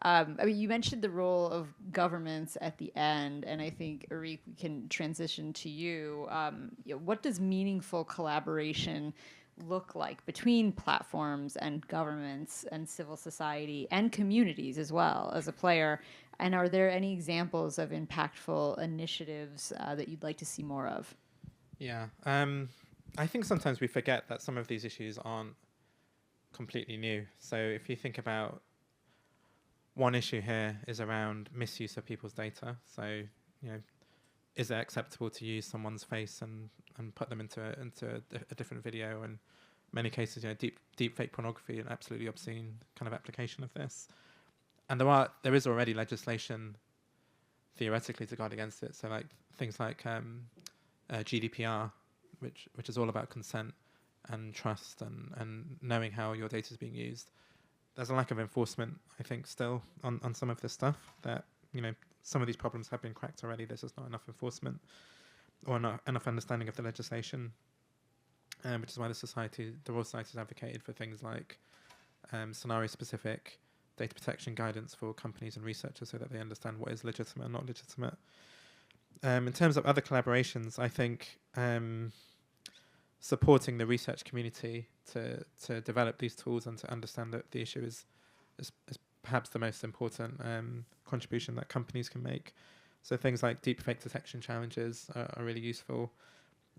I mean, you mentioned the role of governments at the end, and I think, Areeq, we can transition to you. What does meaningful collaboration look like between platforms and governments and civil society and communities as well as a player? And are there any examples of impactful initiatives that you'd like to see more of? Yeah, I think sometimes we forget that some of these issues aren't completely new. So if you think about one issue here is around misuse of people's data. So, is it acceptable to use someone's face and put them into a different video? And in many cases, deep fake pornography, an absolutely obscene kind of application of this. And there is already legislation theoretically to guard against it. So like things like GDPR, which is all about consent and trust and knowing how your data is being used. There's a lack of enforcement, I think, still on some of this stuff that, some of these problems have been cracked already. There's just not enough enforcement or not enough understanding of the legislation, which is why the Royal Society has advocated for things like scenario-specific data protection guidance for companies and researchers so that they understand what is legitimate and not legitimate. In terms of other collaborations, I think supporting the research community to develop these tools and to understand that the issue is perhaps the most important contribution that companies can make. So things like deepfake detection challenges are really useful.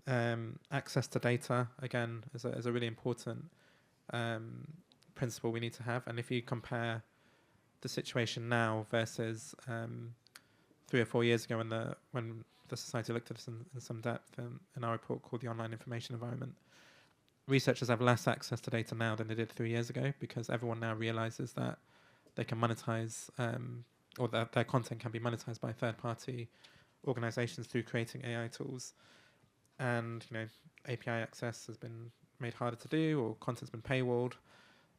Access to data, again, is a really important principle we need to have. And if you compare the situation now versus 3 or 4 years ago when the Society looked at this in some depth in our report called The Online Information Environment, researchers have less access to data now than they did 3 years ago because everyone now realizes that they can monetize or that their content can be monetized by third-party organizations through creating AI tools. And, API access has been made harder to do or content's been paywalled.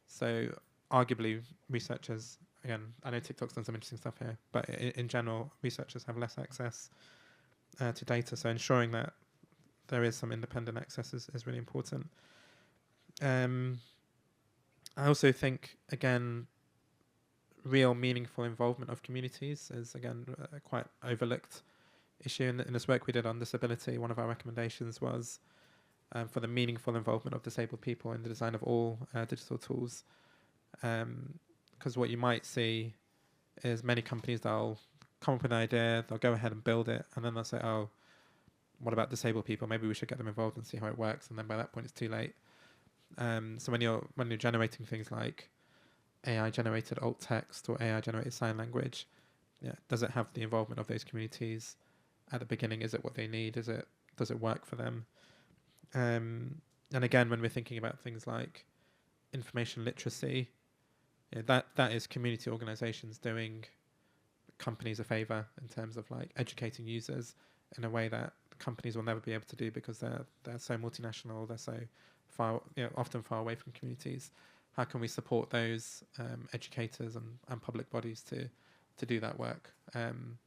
So arguably researchers, again, I know TikTok's done some interesting stuff here, but in general, researchers have less access to data. So ensuring that there is some independent access is really important. I also think, again, real meaningful involvement of communities is, again, a quite overlooked issue. In this work we did on disability, one of our recommendations was for the meaningful involvement of disabled people in the design of all digital tools. Because what you might see is many companies, they'll come up with an idea, they'll go ahead and build it, and then they'll say, oh, what about disabled people? Maybe we should get them involved and see how it works. And then by that point, it's too late. So when you're generating things like AI-generated alt text or AI-generated sign language, does it have the involvement of those communities at the beginning? Is it what they need? Does it work for them? And again, when we're thinking about things like information literacy, that is community organizations doing companies a favor in terms of like educating users in a way that companies will never be able to do because they're so multinational, they're so far, often far away from communities. How can we support those educators and public bodies to do that work? And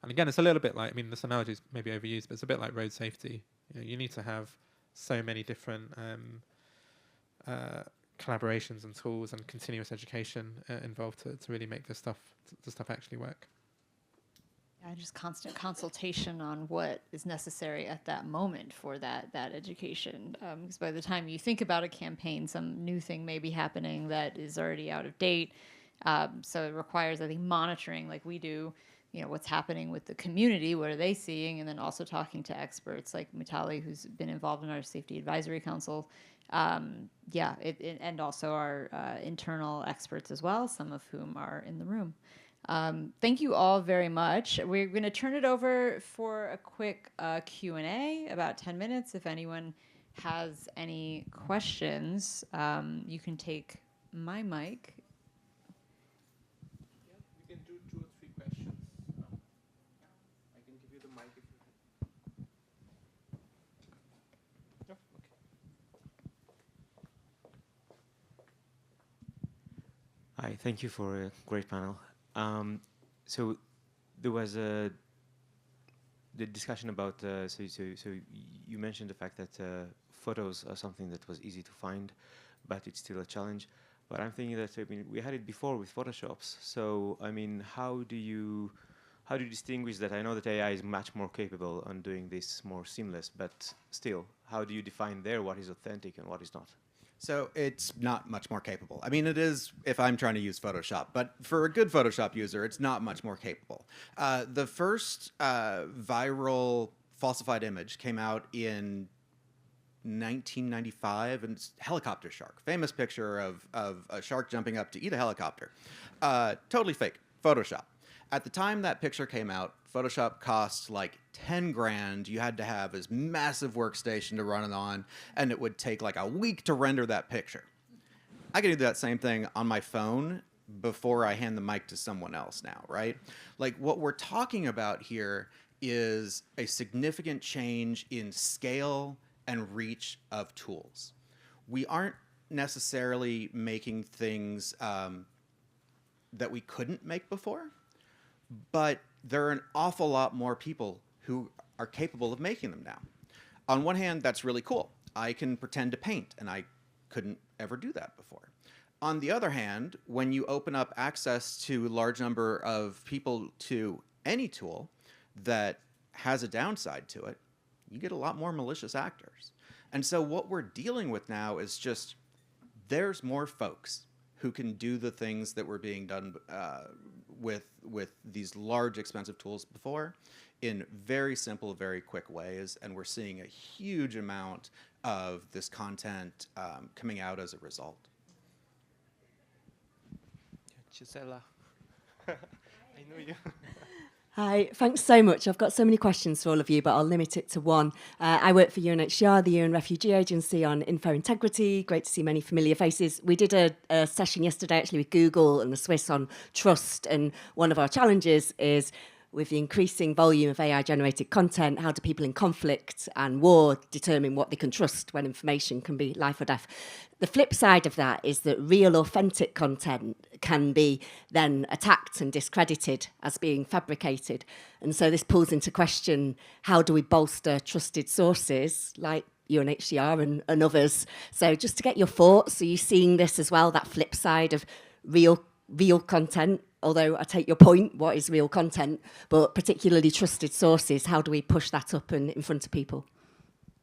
again, it's a little bit like, this analogy is maybe overused, but it's a bit like road safety. You need to have so many different collaborations and tools and continuous education involved to really make this stuff actually work. Just constant consultation on what is necessary at that moment for that education. Because by the time you think about a campaign, some new thing may be happening that is already out of date. So it requires, I think, monitoring like we do what's happening with the community, what are they seeing, and then also talking to experts like Mutale, who's been involved in our Safety Advisory Council. And also our internal experts as well, some of whom are in the room. Thank you all very much. We're going to turn it over for a quick Q&A, about 10 minutes. If anyone has any questions, you can take my mic. Yeah, we can do 2 or 3 questions. I can give you the mic if you have. Yeah, okay. Hi, thank you for a great panel. So there was the discussion about, so you mentioned the fact that photos are something that was easy to find, but it's still a challenge. But I'm thinking that, I mean, we had it before with Photoshops. So, I mean, how do you distinguish that? I know that AI is much more capable on doing this more seamless, but still, how do you define there what is authentic and what is not? So it's not much more capable. I mean, it is if I'm trying to use Photoshop, but for a good Photoshop user, it's not much more capable. The first viral falsified image came out in 1995, and it's helicopter shark. Famous picture of a shark jumping up to eat a helicopter. Totally fake. Photoshop. At the time that picture came out, Photoshop cost like 10 grand. You had to have this massive workstation to run it on, and it would take like a week to render that picture. I can do that same thing on my phone before I hand the mic to someone else now, right? Like what we're talking about here is a significant change in scale and reach of tools. We aren't necessarily making things that we couldn't make before, but there are an awful lot more people who are capable of making them now. On one hand, that's really cool. I can pretend to paint, and I couldn't ever do that before. On the other hand, when you open up access to a large number of people to any tool that has a downside to it, you get a lot more malicious actors. And so what we're dealing with now is just there's more folks who can do the things that were being done with these large, expensive tools before in very simple, very quick ways. And we're seeing a huge amount of this content coming out as a result. Gisela, I know you. Hi, thanks so much. I've got so many questions for all of you, but I'll limit it to one. I work for UNHCR, the UN Refugee Agency, on info integrity. Great to see many familiar faces. We did a session yesterday actually with Google and the Swiss on trust, and one of our challenges is with the increasing volume of AI-generated content, how do people in conflict and war determine what they can trust when information can be life or death? The flip side of that is that real, authentic content can be then attacked and discredited as being fabricated. And so this pulls into question, how do we bolster trusted sources like UNHCR and others? So just to get your thoughts, are you seeing this as well, that flip side of real content? Although I take your point, what is real content? But particularly trusted sources, how do we push that up and in front of people?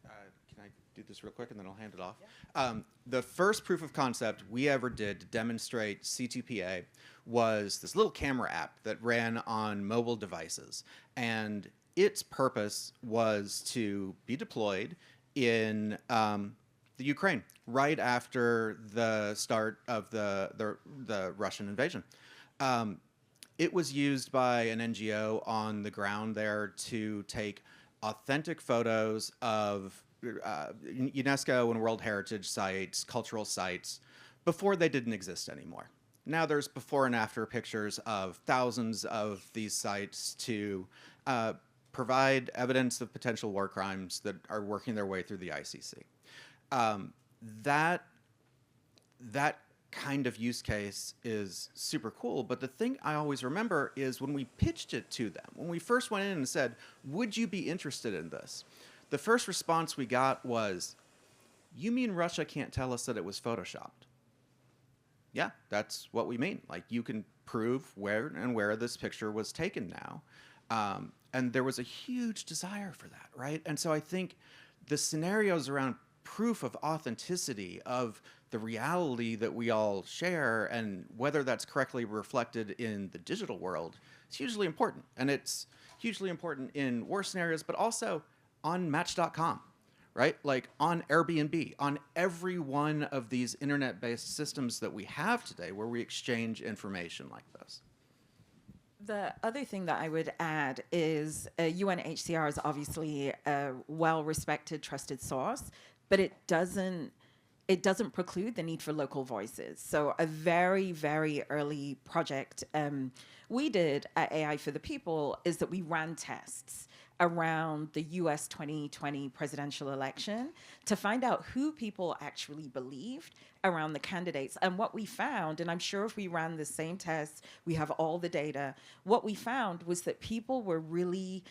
Can I do this real quick and then I'll hand it off? Yeah. The first proof of concept we ever did to demonstrate C2PA was this little camera app that ran on mobile devices. And its purpose was to be deployed in the Ukraine right after the start of the Russian invasion. It was used by an NGO on the ground there to take authentic photos of UNESCO and World Heritage sites, cultural sites, before they didn't exist anymore. Now there's before and after pictures of thousands of these sites to provide evidence of potential war crimes that are working their way through the ICC. That kind of use case is super cool, but the thing I always remember is when we pitched it to them, when we first went in and said, would you be interested in this? The first response we got was, you mean Russia can't tell us that it was photoshopped? Yeah, that's what we mean. Like, you can prove where this picture was taken now. And there was a huge desire for that, right? And so I think the scenarios around proof of authenticity of the reality that we all share, and whether that's correctly reflected in the digital world, is hugely important. And it's hugely important in war scenarios, but also on Match.com, right? Like on Airbnb, on every one of these internet-based systems that we have today where we exchange information like this. The other thing that I would add is UNHCR is obviously a well-respected, trusted source, but it doesn't preclude the need for local voices. So a very, very early project we did at AI for the People is that we ran tests around the US 2020 presidential election to find out who people actually believed around the candidates. And what we found, and I'm sure if we ran the same test, we have all the data, what we found was that people were really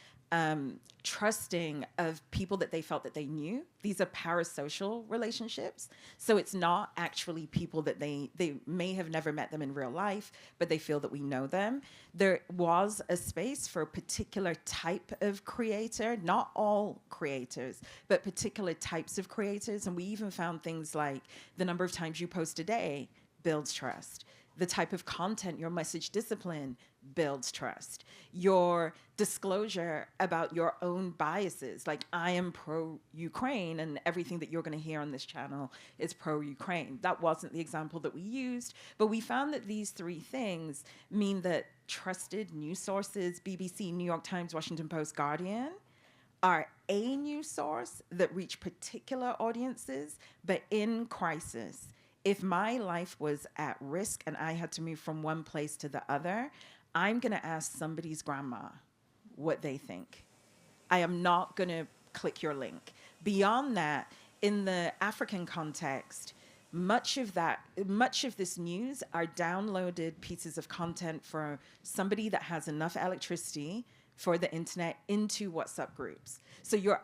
trusting of people that they felt that they knew. These are parasocial relationships. So it's not actually people that they may have never met them in real life, but they feel that we know them. There was a space for a particular type of creator, not all creators, but particular types of creators. And we even found things like the number of times you post a day builds trust. The type of content, your message discipline builds trust. Your disclosure about your own biases, like I am pro-Ukraine and everything that you're going to hear on this channel is pro-Ukraine. That wasn't the example that we used, but we found that these three things mean that trusted news sources, BBC, New York Times, Washington Post, Guardian, are a news source that reach particular audiences, but in crisis. If my life was at risk and I had to move from one place to the other, I'm going to ask somebody's grandma what they think. I am not going to click your link. Beyond that, in the African context, much of this news are downloaded pieces of content for somebody that has enough electricity for the internet into WhatsApp groups. So you're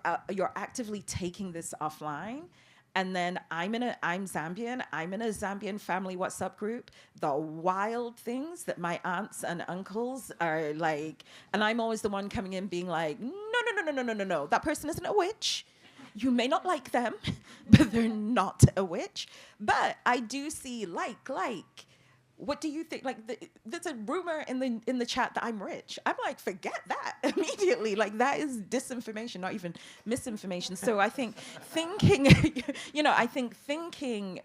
actively taking this offline. And then I'm Zambian. I'm in a Zambian family WhatsApp group. The wild things that my aunts and uncles are like, and I'm always the one coming in being like, no. That person isn't a witch. You may not like them, but they're not a witch. But I do see like. What do you think? Like, there's a rumor in the chat that I'm rich. I'm like, forget that immediately. Like, that is disinformation, not even misinformation. So I think thinking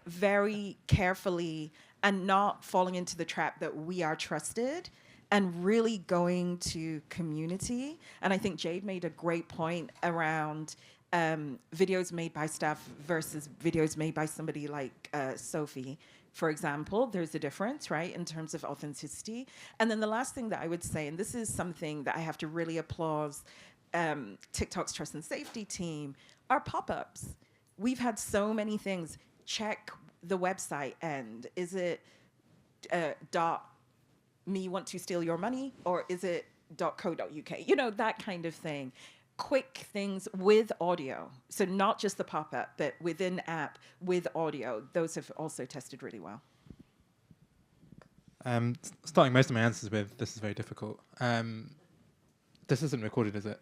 very carefully and not falling into the trap that we are trusted and really going to community. And I think Jade made a great point around videos made by staff versus videos made by somebody like Sophie. For example, there's a difference, right, in terms of authenticity. And then the last thing that I would say, and this is something that I have to really applaud TikTok's trust and safety team, are pop-ups. We've had so many things. Check the website end. Is it .me want to steal your money, or is it .co.uk? You know, that kind of thing. Quick things with audio. So not just the pop-up, but within app with audio. Those have also tested really well. Starting most of my answers with, this is very difficult. This isn't recorded, is it?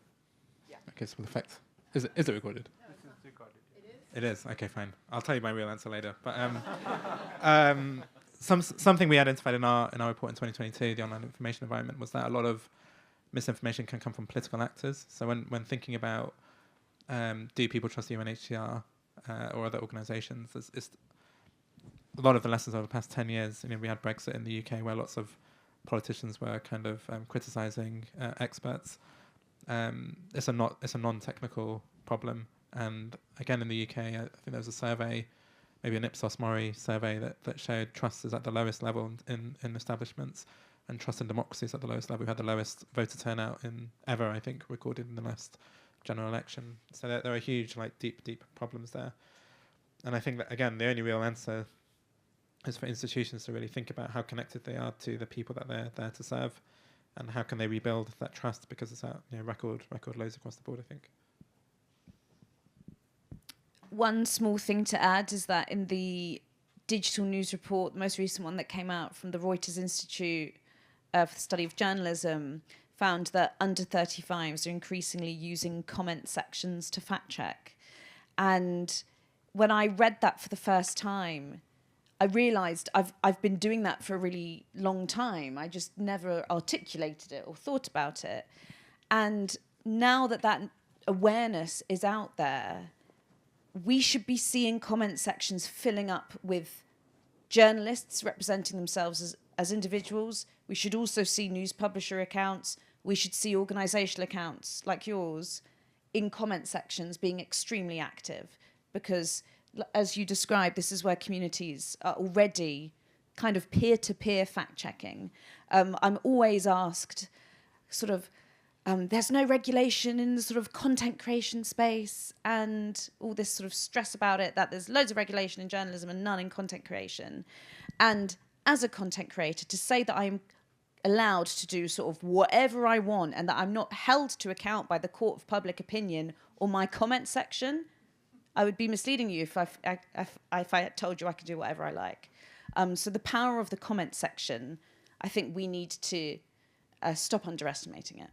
Yeah. Okay, so with effect. Is it recorded? This is recorded. It is? Okay, fine. I'll tell you my real answer later. But something we identified in our report in 2022, the online information environment, was that a lot of misinformation can come from political actors. So when thinking about do people trust the UNHCR or other organisations, it's a lot of the lessons over the past 10 years. We had Brexit in the UK where lots of politicians were kind of criticising experts. It's a non-technical problem. And again, in the UK, I think there was a survey, maybe an Ipsos Mori survey that showed trust is at the lowest level in establishments. And trust in democracy is at the lowest level. We had the lowest voter turnout ever, I think, recorded in the last general election. So there are huge, deep problems there. And I think that, again, the only real answer is for institutions to really think about how connected they are to the people that they're there to serve, and how can they rebuild that trust, because it's at record lows across the board, I think. One small thing to add is that in the digital news report, the most recent one that came out from the Reuters Institute for the Study of Journalism, found that under 35s are increasingly using comment sections to fact check. And when I read that for the first time, I realized I've been doing that for a really long time. I just never articulated it or thought about it. And now that that awareness is out there, we should be seeing comment sections filling up with journalists representing themselves as individuals. We should also see news publisher accounts. We should see organizational accounts like yours in comment sections being extremely active, because as you described, this is where communities are already kind of peer-to-peer fact-checking. I'm always asked sort of, there's no regulation in the sort of content creation space, and all this sort of stress about it, that there's loads of regulation in journalism and none in content creation. And as a content creator, to say that I'm allowed to do sort of whatever I want and that I'm not held to account by the court of public opinion or my comment section, I would be misleading you if I told you I could do whatever I like. So the power of the comment section, I think we need to stop underestimating it.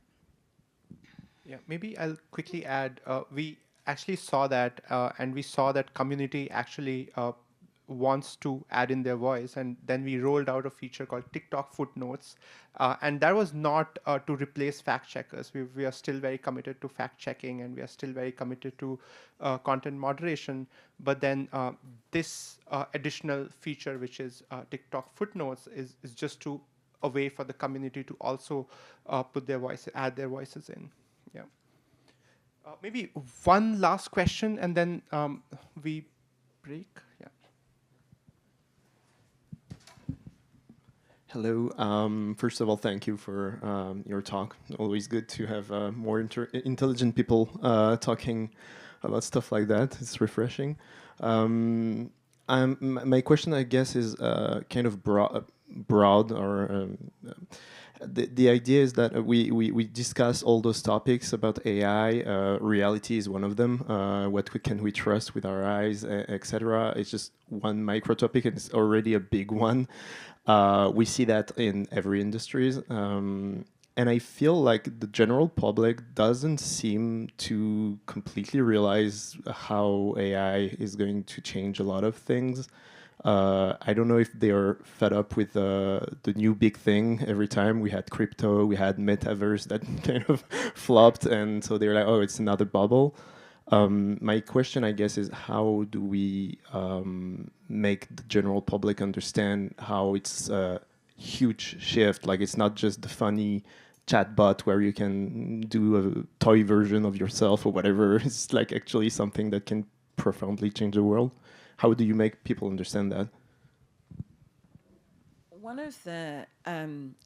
Yeah, maybe I'll quickly add, we actually saw that, and we saw that community actually wants to add in their voice, and then we rolled out a feature called TikTok footnotes, and that was not to replace fact checkers. We are still very committed to fact checking, and we are still very committed to content moderation, but then this additional feature, which is TikTok footnotes, is just a way for the community to also add their voices in. Yeah. Maybe one last question, and then we break. Yeah. Hello. First of all, thank you for your talk. Always good to have more intelligent people talking about stuff like that. It's refreshing. My question, I guess, is kind of broad, or the idea is that we discuss all those topics about AI. Reality is one of them. What can we trust with our eyes, etc. It's just one micro topic, and it's already a big one. We see that in every industries. And I feel like the general public doesn't seem to completely realize how AI is going to change a lot of things. I don't know if they are fed up with the new big thing. Every time we had crypto, we had metaverse that kind of flopped, and so they're like, oh, it's another bubble. My question, I guess, is how do we make the general public understand how it's a huge shift? Like, it's not just the funny chatbot where you can do a toy version of yourself or whatever. It's like actually something that can profoundly change the world. How do you make people understand that? One of the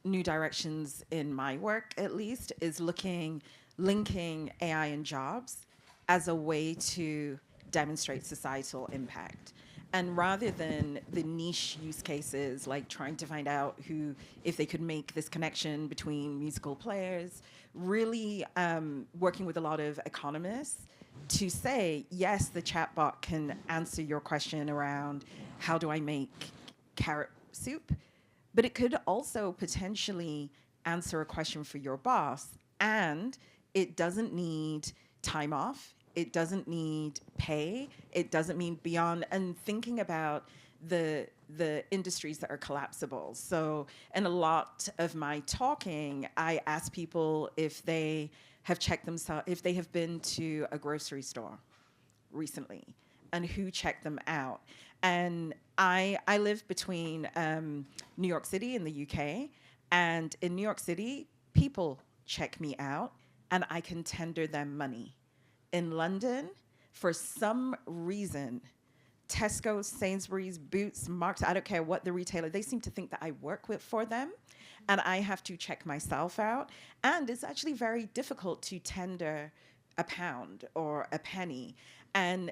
new directions in my work, at least, is linking AI and jobs as a way to demonstrate societal impact. And rather than the niche use cases, like trying to find out if they could make this connection between musical players, really working with a lot of economists to say, yes, the chatbot can answer your question around how do I make carrot soup, but it could also potentially answer a question for your boss, and it doesn't need time off. It doesn't need pay. It doesn't mean beyond, and thinking about the industries that are collapsible. So in a lot of my talking, I ask people if they have checked themselves, if they have been to a grocery store recently, and who checked them out. And I live between New York City and the UK, and in New York City, people check me out, and I can tender them money. In London, for some reason, Tesco, Sainsbury's, Boots, Marks, I don't care what the retailer, they seem to think that I work for them, and I have to check myself out. And it's actually very difficult to tender a pound or a penny. And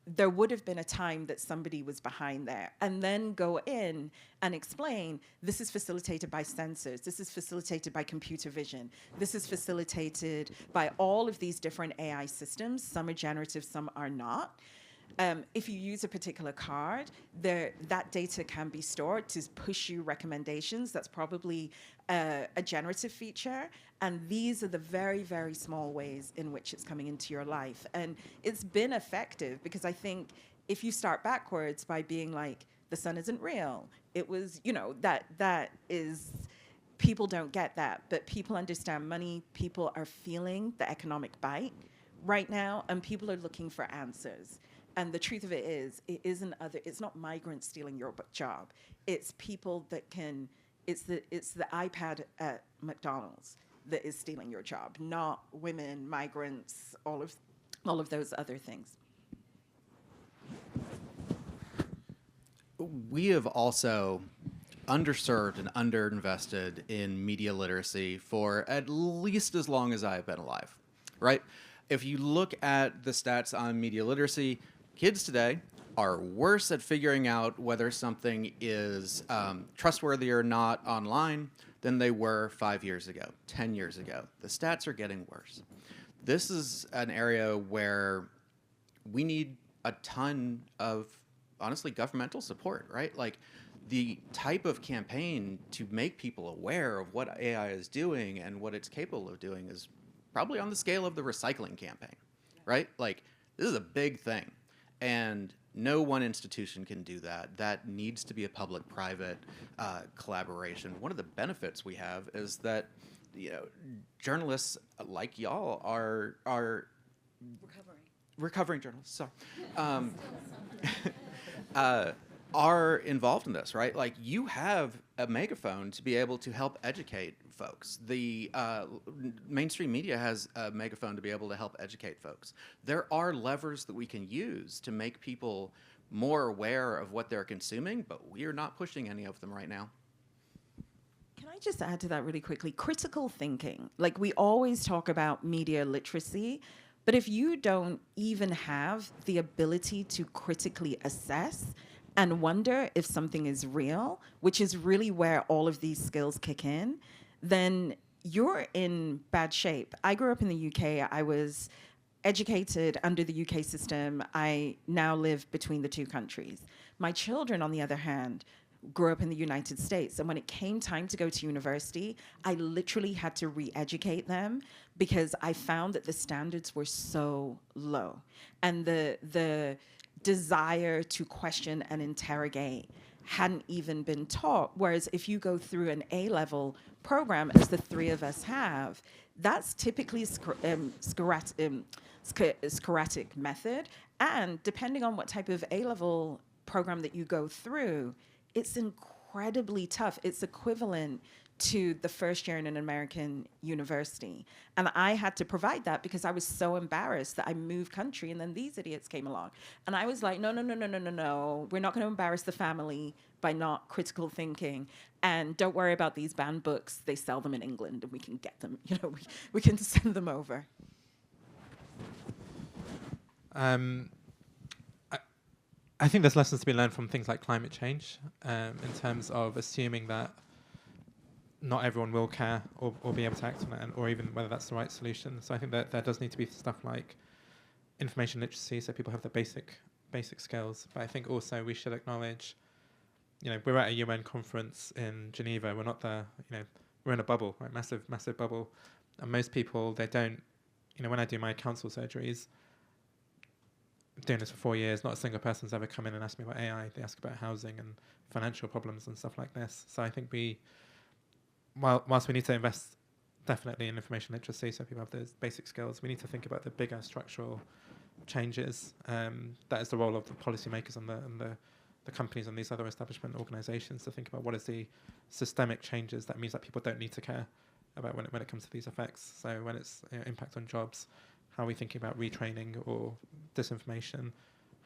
there would have been a time that somebody was behind there, and then go in and explain, this is facilitated by sensors, this is facilitated by computer vision, this is facilitated by all of these different AI systems. Some are generative, some are not. If you use a particular card, that data can be stored to push you recommendations. That's probably a generative feature. And these are the very, very small ways in which it's coming into your life. And it's been effective because I think if you start backwards by being like, the sun isn't real, it was, that is, people don't get that, but people understand money. People are feeling the economic bite right now, and people are looking for answers. And the truth of it is, it's not migrants stealing your job. It's people that it's the iPad at McDonald's that is stealing your job, not women, migrants, all of those other things. We have also underserved and underinvested in media literacy for at least as long as I've been alive, right? If you look at the stats on media literacy, kids today are worse at figuring out whether something is trustworthy or not online than they were 5 years ago, 10 years ago. The stats are getting worse. This is an area where we need a ton of, honestly, governmental support, right? Like, the type of campaign to make people aware of what AI is doing and what it's capable of doing is probably on the scale of the recycling campaign, right? Like, this is a big thing. And no one institution can do that. That needs to be a public-private collaboration. One of the benefits we have is that, journalists like y'all are recovering journalists. Sorry. Are involved in this, right? Like, you have a megaphone to be able to help educate folks. The mainstream media has a megaphone to be able to help educate folks. There are levers that we can use to make people more aware of what they're consuming, but we are not pushing any of them right now. Can I just add to that really quickly? Critical thinking. Like, we always talk about media literacy, but if you don't even have the ability to critically assess and wonder if something is real, which is really where all of these skills kick in, then you're in bad shape. I grew up in the UK. I was educated under the UK system. I now live between the two countries. My children, on the other hand, grew up in the United States. And when it came time to go to university, I literally had to re-educate them because I found that the standards were so low. And the desire to question and interrogate hadn't even been taught. Whereas if you go through an A-level program, as the three of us have, that's typically scholastic method. And depending on what type of A-level program that you go through, it's incredibly tough. It's equivalent to the first year in an American university. And I had to provide that because I was so embarrassed that I moved country and then these idiots came along. And I was like, no. We're not going to embarrass the family by not critical thinking. And don't worry about these banned books. They sell them in England and we can get them, we can send them over. I think there's lessons to be learned from things like climate change in terms of assuming that not everyone will care or be able to act on it, or even whether that's the right solution. So I think that there does need to be stuff like information literacy, so people have the basic skills. But I think also we should acknowledge, we're at a UN conference in Geneva. We're not there, we're in a bubble, right? Massive bubble. And most people, they don't, when I do my council surgeries, doing this for 4 years, not a single person's ever come in and asked me about AI. They ask about housing and financial problems and stuff like this. So I think whilst we need to invest definitely in information literacy so people have those basic skills, we need to think about the bigger structural changes. That is the role of the policymakers and the companies and these other establishment organizations to think about what is the systemic changes that means that people don't need to care about when it comes to these effects. So when it's impact on jobs, how are we thinking about retraining or disinformation?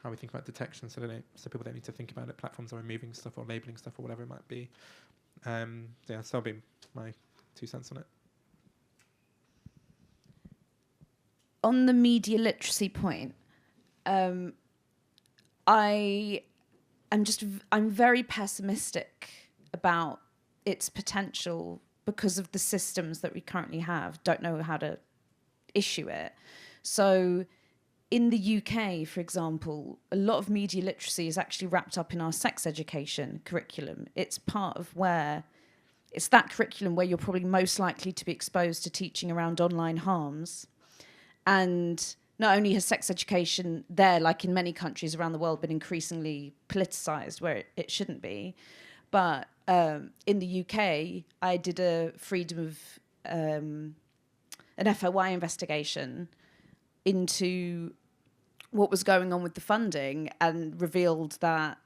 How are we think about detection so people don't need to think about it? Platforms are removing stuff or labeling stuff or whatever it might be. So that'll be my 2 cents on it. On the media literacy point, I'm very pessimistic about its potential because of the systems that we currently have. Don't know how to issue it. So in the UK, for example, a lot of media literacy is actually wrapped up in our sex education curriculum. It's part of it's that curriculum where you're probably most likely to be exposed to teaching around online harms. And not only has sex education there, like in many countries around the world, been increasingly politicized where it shouldn't be, but in the UK, I did a freedom of an FOI investigation into what was going on with the funding and revealed that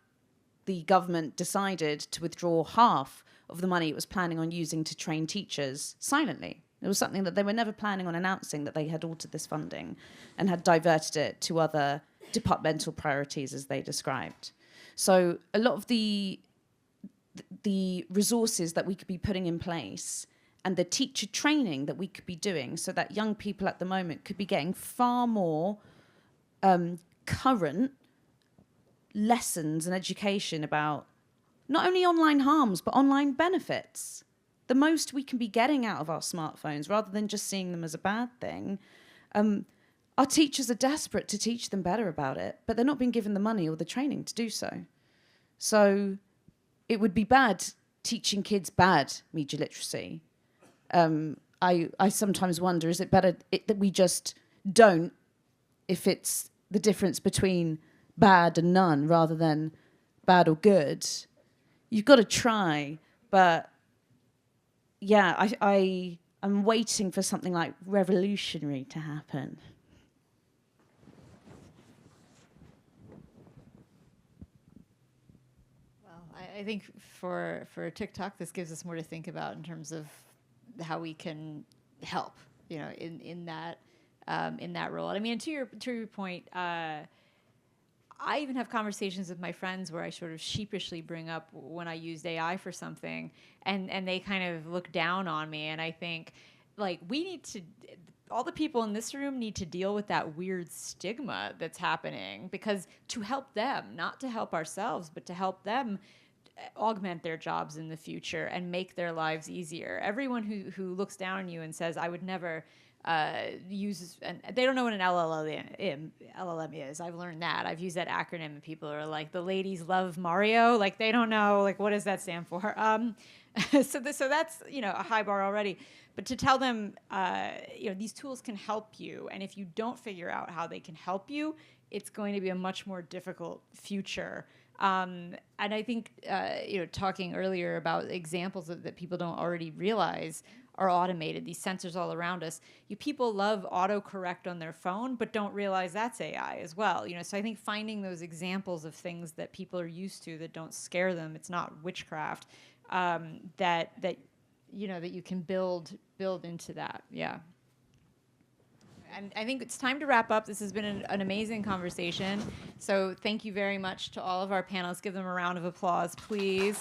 the government decided to withdraw half of the money it was planning on using to train teachers silently. It was something that they were never planning on announcing, that they had altered this funding and had diverted it to other departmental priorities, as they described. So a lot of the resources that we could be putting in place and the teacher training that we could be doing so that young people at the moment could be getting far more current lessons and education about not only online harms, but online benefits. The most we can be getting out of our smartphones rather than just seeing them as a bad thing. Our teachers are desperate to teach them better about it, but they're not being given the money or the training to do so. So it would be bad teaching kids bad media literacy. I sometimes wonder, is it better that we just don't, if it's the difference between bad and none rather than bad or good? You've got to try, but yeah, I'm waiting for something like revolutionary to happen. Well, I think for TikTok, this gives us more to think about in terms of how we can help, in that role. I mean, to your point, I even have conversations with my friends where I sort of sheepishly bring up when I used AI for something, and they kind of look down on me. And I think, like, all the people in this room need to deal with that weird stigma that's happening, because to help them, not to help ourselves, but to help them augment their jobs in the future and make their lives easier. Everyone who looks down on you and says, I would never uses, and they don't know what an LLM is. I've learned that. I've used that acronym, and people are like, the ladies love Mario. Like, they don't know, like, what does that stand for? So that's, a high bar already. But to tell them, these tools can help you, and if you don't figure out how they can help you, it's going to be a much more difficult future. And I think, talking earlier about examples that people don't already realize are automated, these sensors all around us. People love autocorrect on their phone, but don't realize that's AI as well. So I think finding those examples of things that people are used to that don't scare them, it's not witchcraft, that you can build into that. Yeah. And I think it's time to wrap up. This has been an amazing conversation. So thank you very much to all of our panelists. Give them a round of applause, please.